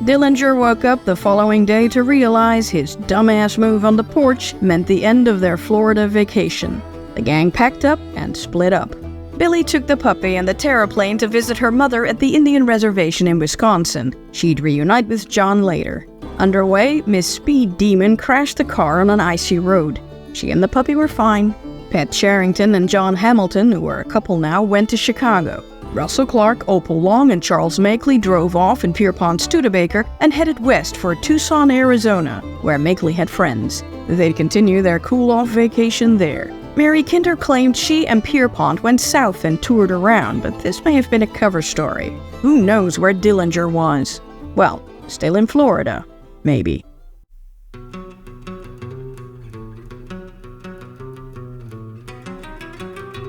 Dillinger woke up the following day to realize his dumbass move on the porch meant the end of their Florida vacation. The gang packed up and split up. Billy took the puppy and the terraplane to visit her mother at the Indian reservation in Wisconsin. She'd reunite with John later. Underway, Miss Speed Demon crashed the car on an icy road. She and the puppy were fine. Pat Charrington and John Hamilton, who were a couple now, went to Chicago. Russell Clark, Opal Long, and Charles Makeley drove off in Pierpont Studebaker and headed west for Tucson, Arizona, where Makeley had friends. They'd continue their cool-off vacation there. Mary Kinder claimed she and Pierpont went south and toured around, but this may have been a cover story. Who knows where Dillinger was? Well, still in Florida. Maybe.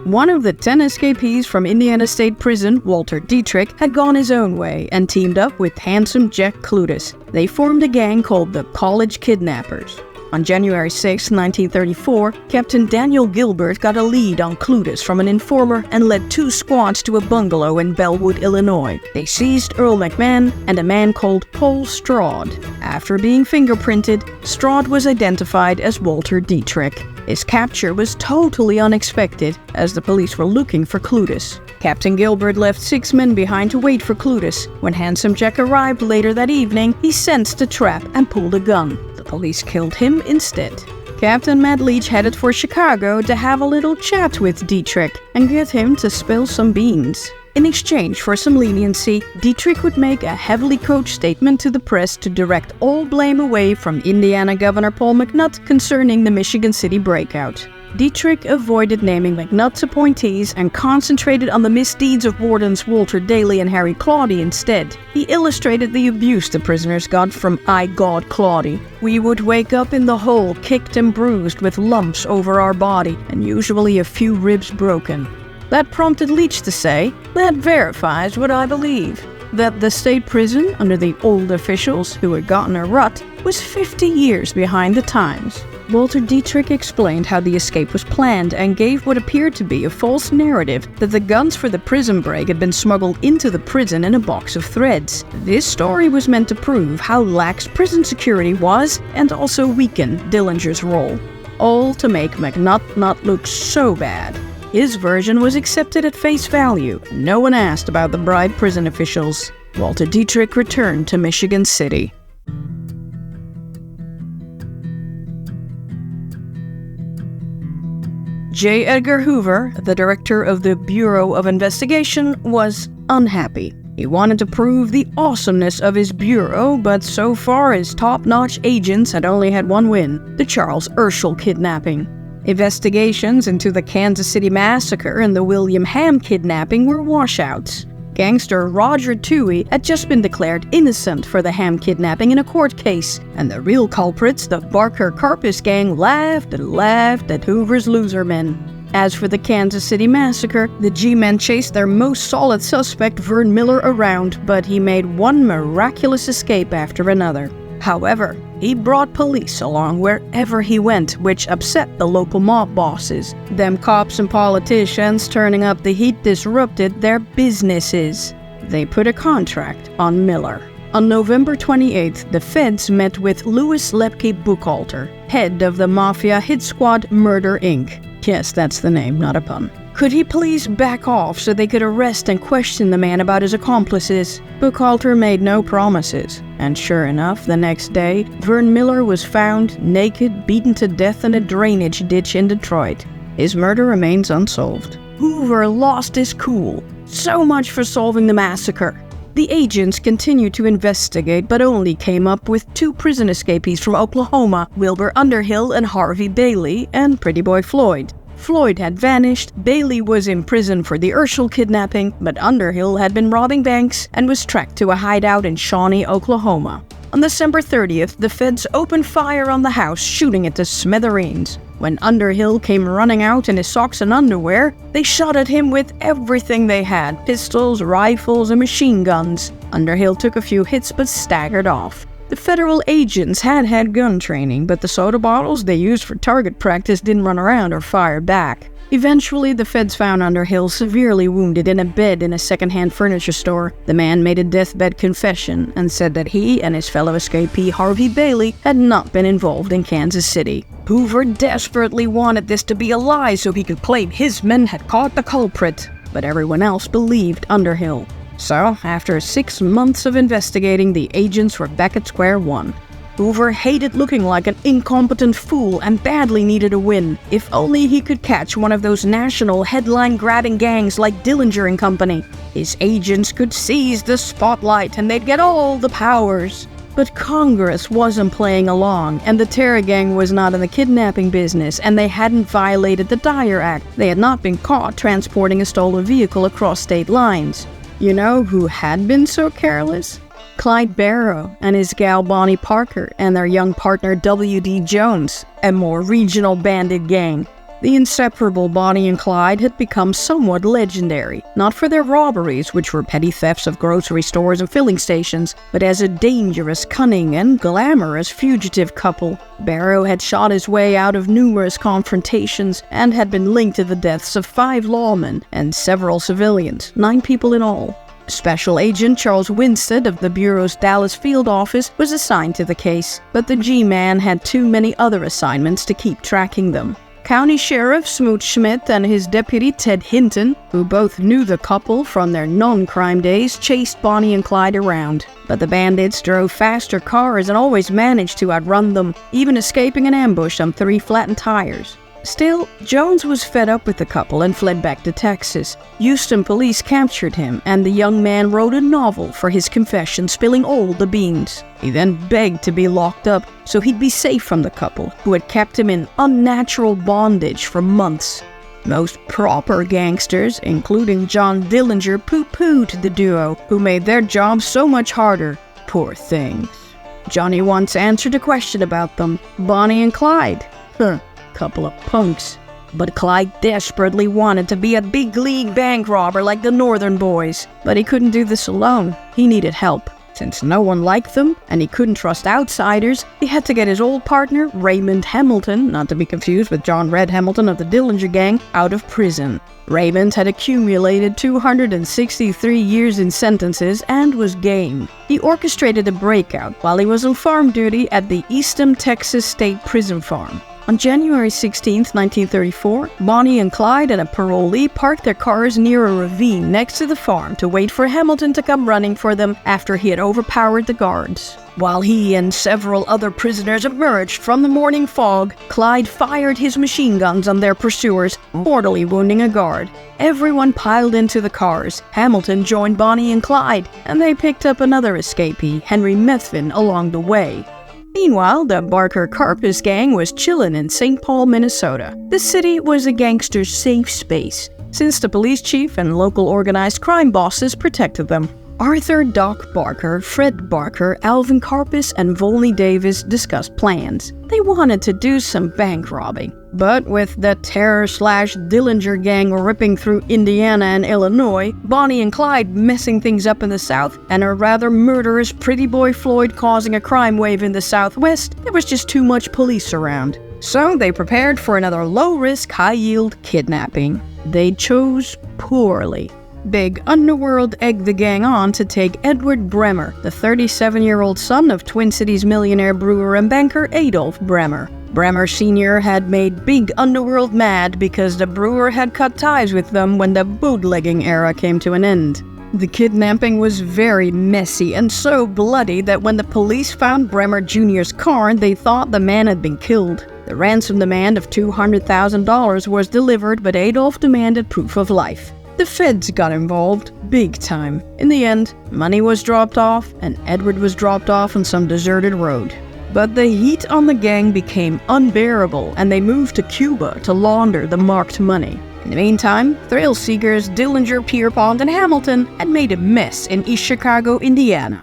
One of the 10 escapees from Indiana State Prison, Walter Dietrich, had gone his own way and teamed up with handsome Jack Clutis. They formed a gang called the College Kidnappers. On January 6, 1934, Captain Daniel Gilbert got a lead on Clutis from an informer and led 2 squads to a bungalow in Bellwood, Illinois. They seized Earl McMahon and a man called Paul Straude. After being fingerprinted, Straude was identified as Walter Dietrich. His capture was totally unexpected, as the police were looking for Clutis. Captain Gilbert left 6 men behind to wait for Clutis. When Handsome Jack arrived later that evening, he sensed a trap and pulled a gun. The police killed him instead. Captain Matt Leach headed for Chicago to have a little chat with Dietrich and get him to spill some beans. In exchange for some leniency, Dietrich would make a heavily coached statement to the press to direct all blame away from Indiana Governor Paul McNutt concerning the Michigan City breakout. Dietrich avoided naming McNutt's appointees and concentrated on the misdeeds of wardens Walter Daly and Harry Claudy instead. He illustrated the abuse the prisoners got from "I God Claudy." "We would wake up in the hole, kicked and bruised, with lumps over our body, and usually a few ribs broken." That prompted Leach to say, "That verifies what I believe, that the state prison, under the old officials who had gotten a rut, was 50 years behind the times." Walter Dietrich explained how the escape was planned and gave what appeared to be a false narrative that the guns for the prison break had been smuggled into the prison in a box of threads. This story was meant to prove how lax prison security was and also weaken Dillinger's role. All to make McNutt not look so bad. His version was accepted at face value. No one asked about the bribed prison officials. Walter Dietrich returned to Michigan City. J. Edgar Hoover, the director of the Bureau of Investigation, was unhappy. He wanted to prove the awesomeness of his bureau, but so far his top-notch agents had only had one win: the Charles Urschel kidnapping. Investigations into the Kansas City Massacre and the William Ham kidnapping were washouts. Gangster Roger Toohey had just been declared innocent for the Ham kidnapping in a court case, and the real culprits, the Barker Karpis gang, laughed and laughed at Hoover's loser men. As for the Kansas City Massacre, the G-men chased their most solid suspect, Vern Miller, around, but he made one miraculous escape after another. However, he brought police along wherever he went, which upset the local mob bosses. Them cops and politicians turning up the heat disrupted their businesses. They put a contract on Miller. On November 28th, the feds met with Louis Lepke Buchalter, head of the Mafia hit squad Murder Inc. Yes, that's the name, not a pun. Could he please back off so they could arrest and question the man about his accomplices? Buchalter made no promises, and sure enough, the next day, Vern Miller was found naked, beaten to death in a drainage ditch in Detroit. His murder remains unsolved. Hoover lost his cool. So much for solving the massacre. The agents continued to investigate, but only came up with 2 prison escapees from Oklahoma, Wilbur Underhill and Harvey Bailey, and Pretty Boy Floyd. Floyd had vanished, Bailey was in prison for the Urschel kidnapping, but Underhill had been robbing banks and was tracked to a hideout in Shawnee, Oklahoma. On December 30th, the feds opened fire on the house, shooting it to smithereens. When Underhill came running out in his socks and underwear, they shot at him with everything they had: pistols, rifles, and machine guns. Underhill took a few hits but staggered off. The federal agents had gun training, but the soda bottles they used for target practice didn't run around or fire back. Eventually, the feds found Underhill severely wounded in a bed in a second-hand furniture store. The man made a deathbed confession and said that he and his fellow escapee Harvey Bailey had not been involved in Kansas City. Hoover desperately wanted this to be a lie so he could claim his men had caught the culprit, but everyone else believed Underhill. So, after 6 months of investigating, the agents were back at square one. Hoover hated looking like an incompetent fool and badly needed a win. If only he could catch one of those national headline-grabbing gangs like Dillinger and Company. His agents could seize the spotlight and they'd get all the powers. But Congress wasn't playing along, and the terror gang was not in the kidnapping business, and they hadn't violated the Dyer Act. They had not been caught transporting a stolen vehicle across state lines. You know who had been so careless? Clyde Barrow and his gal Bonnie Parker and their young partner W.D. Jones, a more regional bandit gang. The inseparable Bonnie and Clyde had become somewhat legendary, not for their robberies, which were petty thefts of grocery stores and filling stations, but as a dangerous, cunning, and glamorous fugitive couple. Barrow had shot his way out of numerous confrontations and had been linked to the deaths of 5 lawmen and several civilians, 9 people in all. Special Agent Charles Winstead of the Bureau's Dallas field office was assigned to the case, but the G-Man had too many other assignments to keep tracking them. County Sheriff Smoot Schmidt and his deputy Ted Hinton, who both knew the couple from their non-crime days, chased Bonnie and Clyde around. But the bandits drove faster cars and always managed to outrun them, even escaping an ambush on 3 flattened tires. Still, Jones was fed up with the couple and fled back to Texas. Houston police captured him, and the young man wrote a novel for his confession, spilling all the beans. He then begged to be locked up so he'd be safe from the couple, who had kept him in unnatural bondage for months. Most proper gangsters, including John Dillinger, poo-pooed the duo, who made their job so much harder. Poor things. Johnny once answered a question about them. Bonnie and Clyde. Couple of punks. But Clyde desperately wanted to be a big league bank robber like the Northern Boys. But he couldn't do this alone. He needed help. Since no one liked them, and he couldn't trust outsiders, he had to get his old partner, Raymond Hamilton, not to be confused with John Red Hamilton of the Dillinger Gang, out of prison. Raymond had accumulated 263 years in sentences and was game. He orchestrated a breakout while he was on farm duty at the Eastham, Texas State Prison Farm. On January 16, 1934, Bonnie and Clyde and a parolee parked their cars near a ravine next to the farm to wait for Hamilton to come running for them after he had overpowered the guards. While he and several other prisoners emerged from the morning fog, Clyde fired his machine guns on their pursuers, mortally wounding a guard. Everyone piled into the cars. Hamilton joined Bonnie and Clyde, and they picked up another escapee, Henry Methvin, along the way. Meanwhile, the Barker Karpis gang was chillin' in St. Paul, Minnesota. The city was a gangster's safe space, since the police chief and local organized crime bosses protected them. Arthur Doc Barker, Fred Barker, Alvin Karpis, and Volney Davis discussed plans. They wanted to do some bank robbing. But with the Terror/Dillinger gang ripping through Indiana and Illinois, Bonnie and Clyde messing things up in the South, and a rather murderous Pretty Boy Floyd causing a crime wave in the Southwest, there was just too much police around. So they prepared for another low-risk, high-yield kidnapping. They chose poorly. Big Underworld egged the gang on to take Edward Bremer, the 37-year-old son of Twin Cities millionaire brewer and banker Adolf Bremer. Bremer Sr. had made Big Underworld mad because the brewer had cut ties with them when the bootlegging era came to an end. The kidnapping was very messy and so bloody that when the police found Bremer Jr.'s car, they thought the man had been killed. The ransom demand of $200,000 was delivered, but Adolf demanded proof of life. The feds got involved, big time. In the end, money was dropped off, and Edward was dropped off on some deserted road. But the heat on the gang became unbearable, and they moved to Cuba to launder the marked money. In the meantime, thrill seekers Dillinger, Pierpont, and Hamilton had made a mess in East Chicago, Indiana.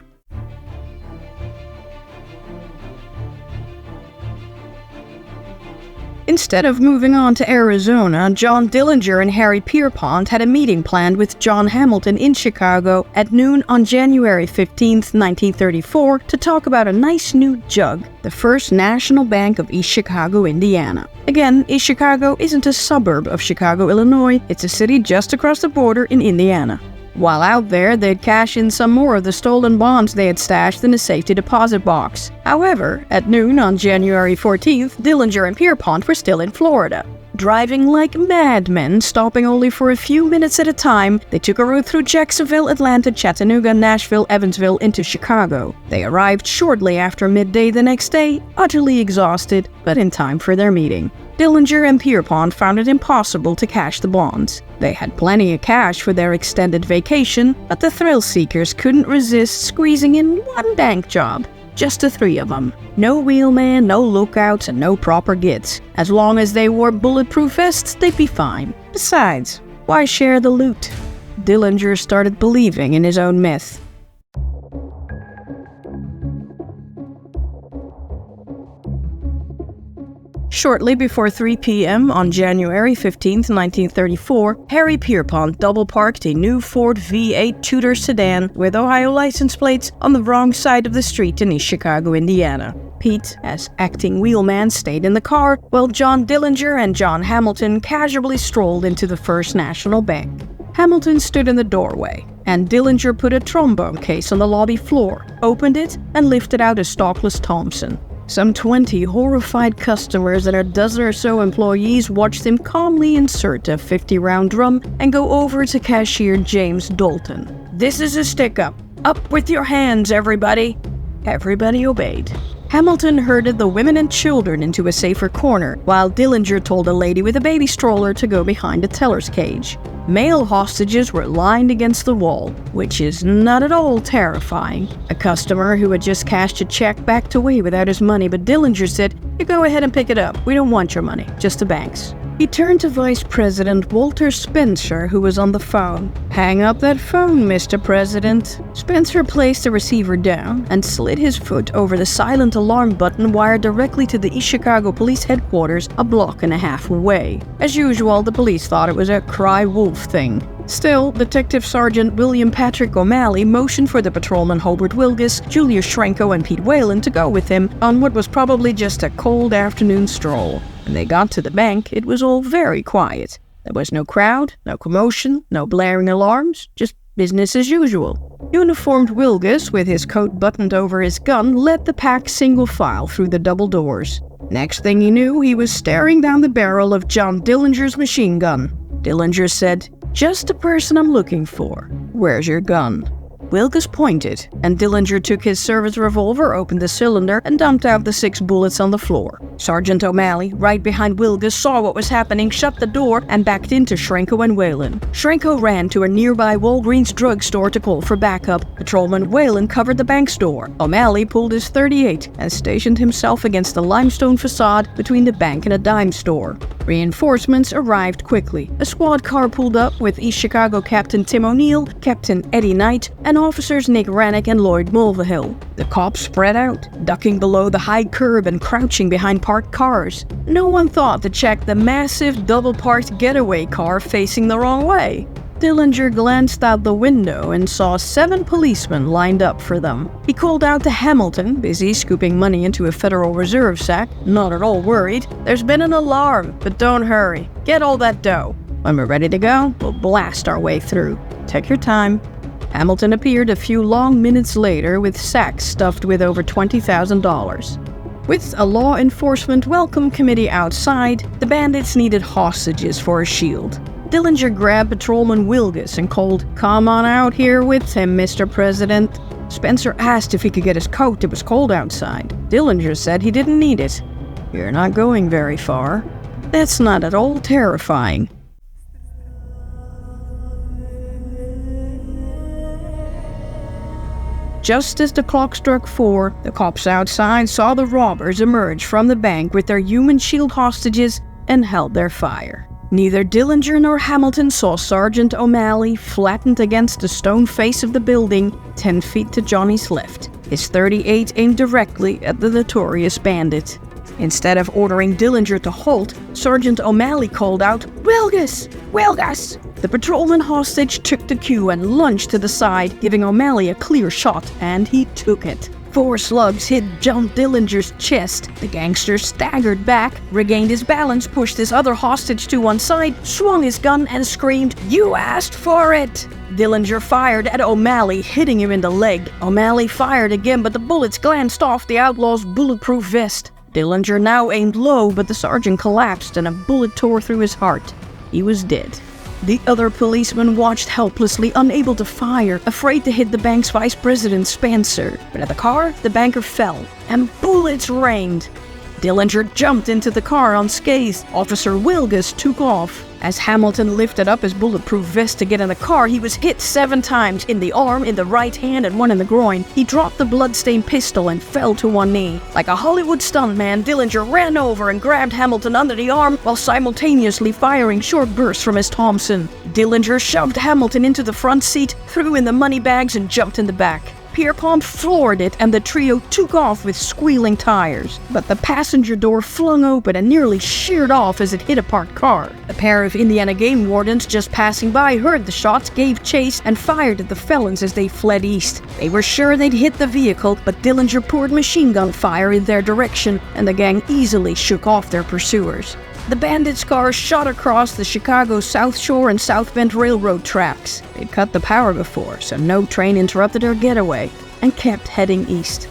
Instead of moving on to Arizona, John Dillinger and Harry Pierpont had a meeting planned with John Hamilton in Chicago at noon on January 15, 1934, to talk about a nice new jug, the First National Bank of East Chicago, Indiana. Again, East Chicago isn't a suburb of Chicago, Illinois, it's a city just across the border in Indiana. While out there, they'd cash in some more of the stolen bonds they had stashed in a safety deposit box. However, at noon on January 14th, Dillinger and Pierpont were still in Florida. Driving like madmen, stopping only for a few minutes at a time, they took a route through Jacksonville, Atlanta, Chattanooga, Nashville, Evansville, into Chicago. They arrived shortly after midday the next day, utterly exhausted, but in time for their meeting. Dillinger and Pierpont found it impossible to cash the bonds. They had plenty of cash for their extended vacation, but the thrill seekers couldn't resist squeezing in one bank job. Just the three of them. No wheelman, no lookouts, and no proper gits. As long as they wore bulletproof vests, they'd be fine. Besides, why share the loot? Dillinger started believing in his own myth. Shortly before 3 p.m. on January 15, 1934, Harry Pierpont double-parked a new Ford V8 Tudor sedan with Ohio license plates on the wrong side of the street in East Chicago, Indiana. Pete, as acting wheelman, stayed in the car, while John Dillinger and John Hamilton casually strolled into the First National Bank. Hamilton stood in the doorway, and Dillinger put a trombone case on the lobby floor, opened it, and lifted out a stockless Thompson. Some 20 horrified customers and a dozen or so employees watched him calmly insert a 50-round drum and go over to cashier James Dalton. "This is a stick-up. Up with your hands, everybody." Everybody obeyed. Hamilton herded the women and children into a safer corner, while Dillinger told a lady with a baby stroller to go behind a teller's cage. Male hostages were lined against the wall, which is not at all terrifying. A customer who had just cashed a check backed away without his money, but Dillinger said, "You go ahead and pick it up. We don't want your money, just the bank's." He turned to Vice President Walter Spencer, who was on the phone. "Hang up that phone, Mr. President." Spencer placed the receiver down and slid his foot over the silent alarm button wired directly to the East Chicago Police Headquarters a block and a half away. As usual, the police thought it was a cry wolf thing. Still, Detective Sergeant William Patrick O'Malley motioned for the patrolman Hobart Wilgus, Julius Schrenko, and Pete Whalen to go with him on what was probably just a cold afternoon stroll. When they got to the bank, it was all very quiet. There was no crowd, no commotion, no blaring alarms, just business as usual. Uniformed Wilgus, with his coat buttoned over his gun, led the pack single file through the double doors. Next thing he knew, he was staring down the barrel of John Dillinger's machine gun. Dillinger said, "Just the person I'm looking for. Where's your gun?" Wilgus pointed, and Dillinger took his service revolver, opened the cylinder, and dumped out the 6 bullets on the floor. Sergeant O'Malley, right behind Wilgus, saw what was happening, shut the door, and backed into Schrenko and Whalen. Schrenko ran to a nearby Walgreens drugstore to call for backup. Patrolman Whalen covered the bank's door. O'Malley pulled his .38 and stationed himself against the limestone facade between the bank and a dime store. Reinforcements arrived quickly. A squad car pulled up with East Chicago Captain Tim O'Neill, Captain Eddie Knight, and officers Nick Rannick and Lloyd Mulvihill. The cops spread out, ducking below the high curb and crouching behind parked cars. No one thought to check the massive double-parked getaway car facing the wrong way. Dillinger glanced out the window and saw 7 policemen lined up for them. He called out to Hamilton, busy scooping money into a Federal Reserve sack, not at all worried. "There's been an alarm, but don't hurry. Get all that dough. When we're ready to go, we'll blast our way through. Take your time." Hamilton appeared a few long minutes later with sacks stuffed with over $20,000. With a law enforcement welcome committee outside, the bandits needed hostages for a shield. Dillinger grabbed Patrolman Wilgus and called, "Come on out here with him, Mr. President." Spencer asked if he could get his coat. It was cold outside. Dillinger said he didn't need it. "You're not going very far." That's not at all terrifying. Just as the clock struck 4, the cops outside saw the robbers emerge from the bank with their human shield hostages and held their fire. Neither Dillinger nor Hamilton saw Sergeant O'Malley flattened against the stone face of the building 10 feet to Johnny's left, his .38 aimed directly at the notorious bandit. Instead of ordering Dillinger to halt, Sergeant O'Malley called out, "Wilgus! Wilgus!" The patrolman hostage took the cue and lunged to the side, giving O'Malley a clear shot, and he took it. 4 slugs hit John Dillinger's chest. The gangster staggered back, regained his balance, pushed his other hostage to one side, swung his gun, and screamed, "You asked for it!" Dillinger fired at O'Malley, hitting him in the leg. O'Malley fired again, but the bullets glanced off the outlaw's bulletproof vest. Dillinger now aimed low, but the sergeant collapsed and a bullet tore through his heart. He was dead. The other policeman watched helplessly, unable to fire, afraid to hit the bank's vice president, Spencer. But at the car, the banker fell, and bullets rained. Dillinger jumped into the car unscathed. Officer Wilgus took off. As Hamilton lifted up his bulletproof vest to get in the car, he was hit 7 times, in the arm, in the right hand, and 1 in the groin. He dropped the bloodstained pistol and fell to one knee. Like a Hollywood stuntman, Dillinger ran over and grabbed Hamilton under the arm while simultaneously firing short bursts from his Thompson. Dillinger shoved Hamilton into the front seat, threw in the money bags, and jumped in the back. Pierpont floored it, and the trio took off with squealing tires. But the passenger door flung open and nearly sheared off as it hit a parked car. A pair of Indiana game wardens just passing by heard the shots, gave chase, and fired at the felons as they fled east. They were sure they'd hit the vehicle, but Dillinger poured machine gun fire in their direction, and the gang easily shook off their pursuers. The bandits' cars shot across the Chicago South Shore and South Bend Railroad tracks. They'd cut the power before, so no train interrupted their getaway, and kept heading east.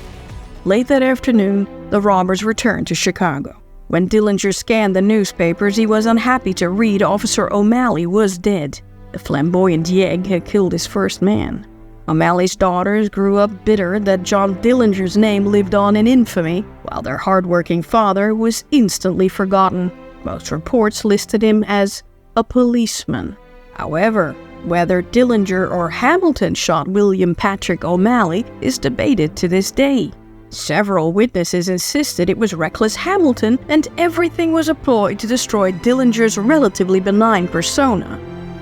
Late that afternoon, the robbers returned to Chicago. When Dillinger scanned the newspapers, he was unhappy to read Officer O'Malley was dead. The flamboyant Yegg had killed his first man. O'Malley's daughters grew up bitter that John Dillinger's name lived on in infamy, while their hard-working father was instantly forgotten. Most reports listed him as a policeman. However, whether Dillinger or Hamilton shot William Patrick O'Malley is debated to this day. Several witnesses insisted it was reckless Hamilton, and everything was a ploy to destroy Dillinger's relatively benign persona.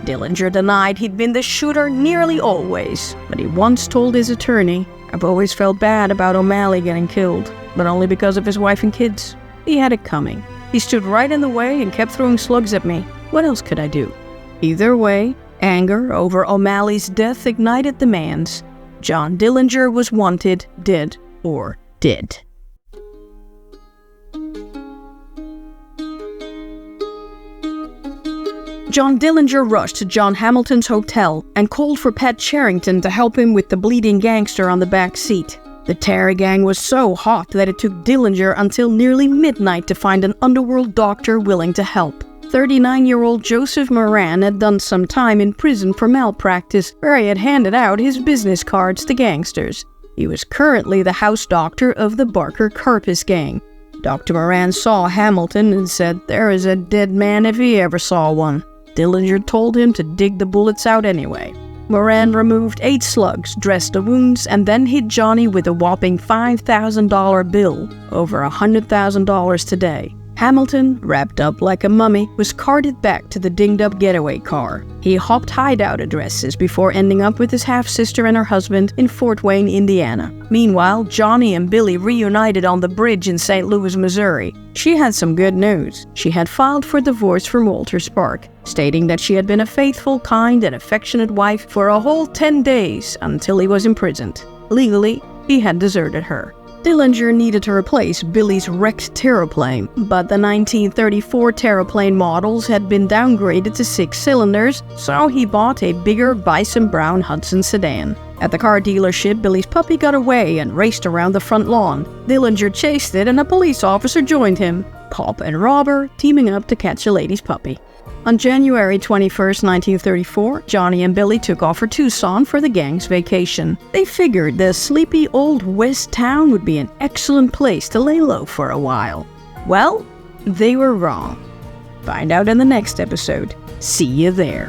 Dillinger denied he'd been the shooter nearly always, but he once told his attorney, "I've always felt bad about O'Malley getting killed, but only because of his wife and kids. He had it coming. He stood right in the way and kept throwing slugs at me. What else could I do?" Either way, anger over O'Malley's death ignited demands. John Dillinger was wanted, dead or dead. John Dillinger rushed to John Hamilton's hotel and called for Pat Charrington to help him with the bleeding gangster on the back seat. The terror gang was so hot that it took Dillinger until nearly midnight to find an underworld doctor willing to help. 39-year-old Joseph Moran had done some time in prison for malpractice, where he had handed out his business cards to gangsters. He was currently the house doctor of the Barker Karpis gang. Dr. Moran saw Hamilton and said there is a dead man if he ever saw one. Dillinger told him to dig the bullets out anyway. Moran removed 8 slugs, dressed the wounds, and then hit Johnny with a whopping $5,000 bill, over $100,000 today. Hamilton, wrapped up like a mummy, was carted back to the dinged-up getaway car. He hopped hideout addresses before ending up with his half-sister and her husband in Fort Wayne, Indiana. Meanwhile, Johnny and Billy reunited on the bridge in St. Louis, Missouri. She had some good news. She had filed for divorce from Walter Spark, stating that she had been a faithful, kind, and affectionate wife for a whole 10 days until he was imprisoned. Legally, he had deserted her. Dillinger needed to replace Billy's wrecked Terraplane, but the 1934 Terraplane models had been downgraded to 6 cylinders, so he bought a bigger Bison Brown Hudson sedan. At the car dealership, Billy's puppy got away and raced around the front lawn. Dillinger chased it and a police officer joined him, cop and robber teaming up to catch a lady's puppy. On January 21, 1934, Johnny and Billy took off for Tucson for the gang's vacation. They figured the sleepy old west town would be an excellent place to lay low for a while. Well, they were wrong. Find out in the next episode. See you there.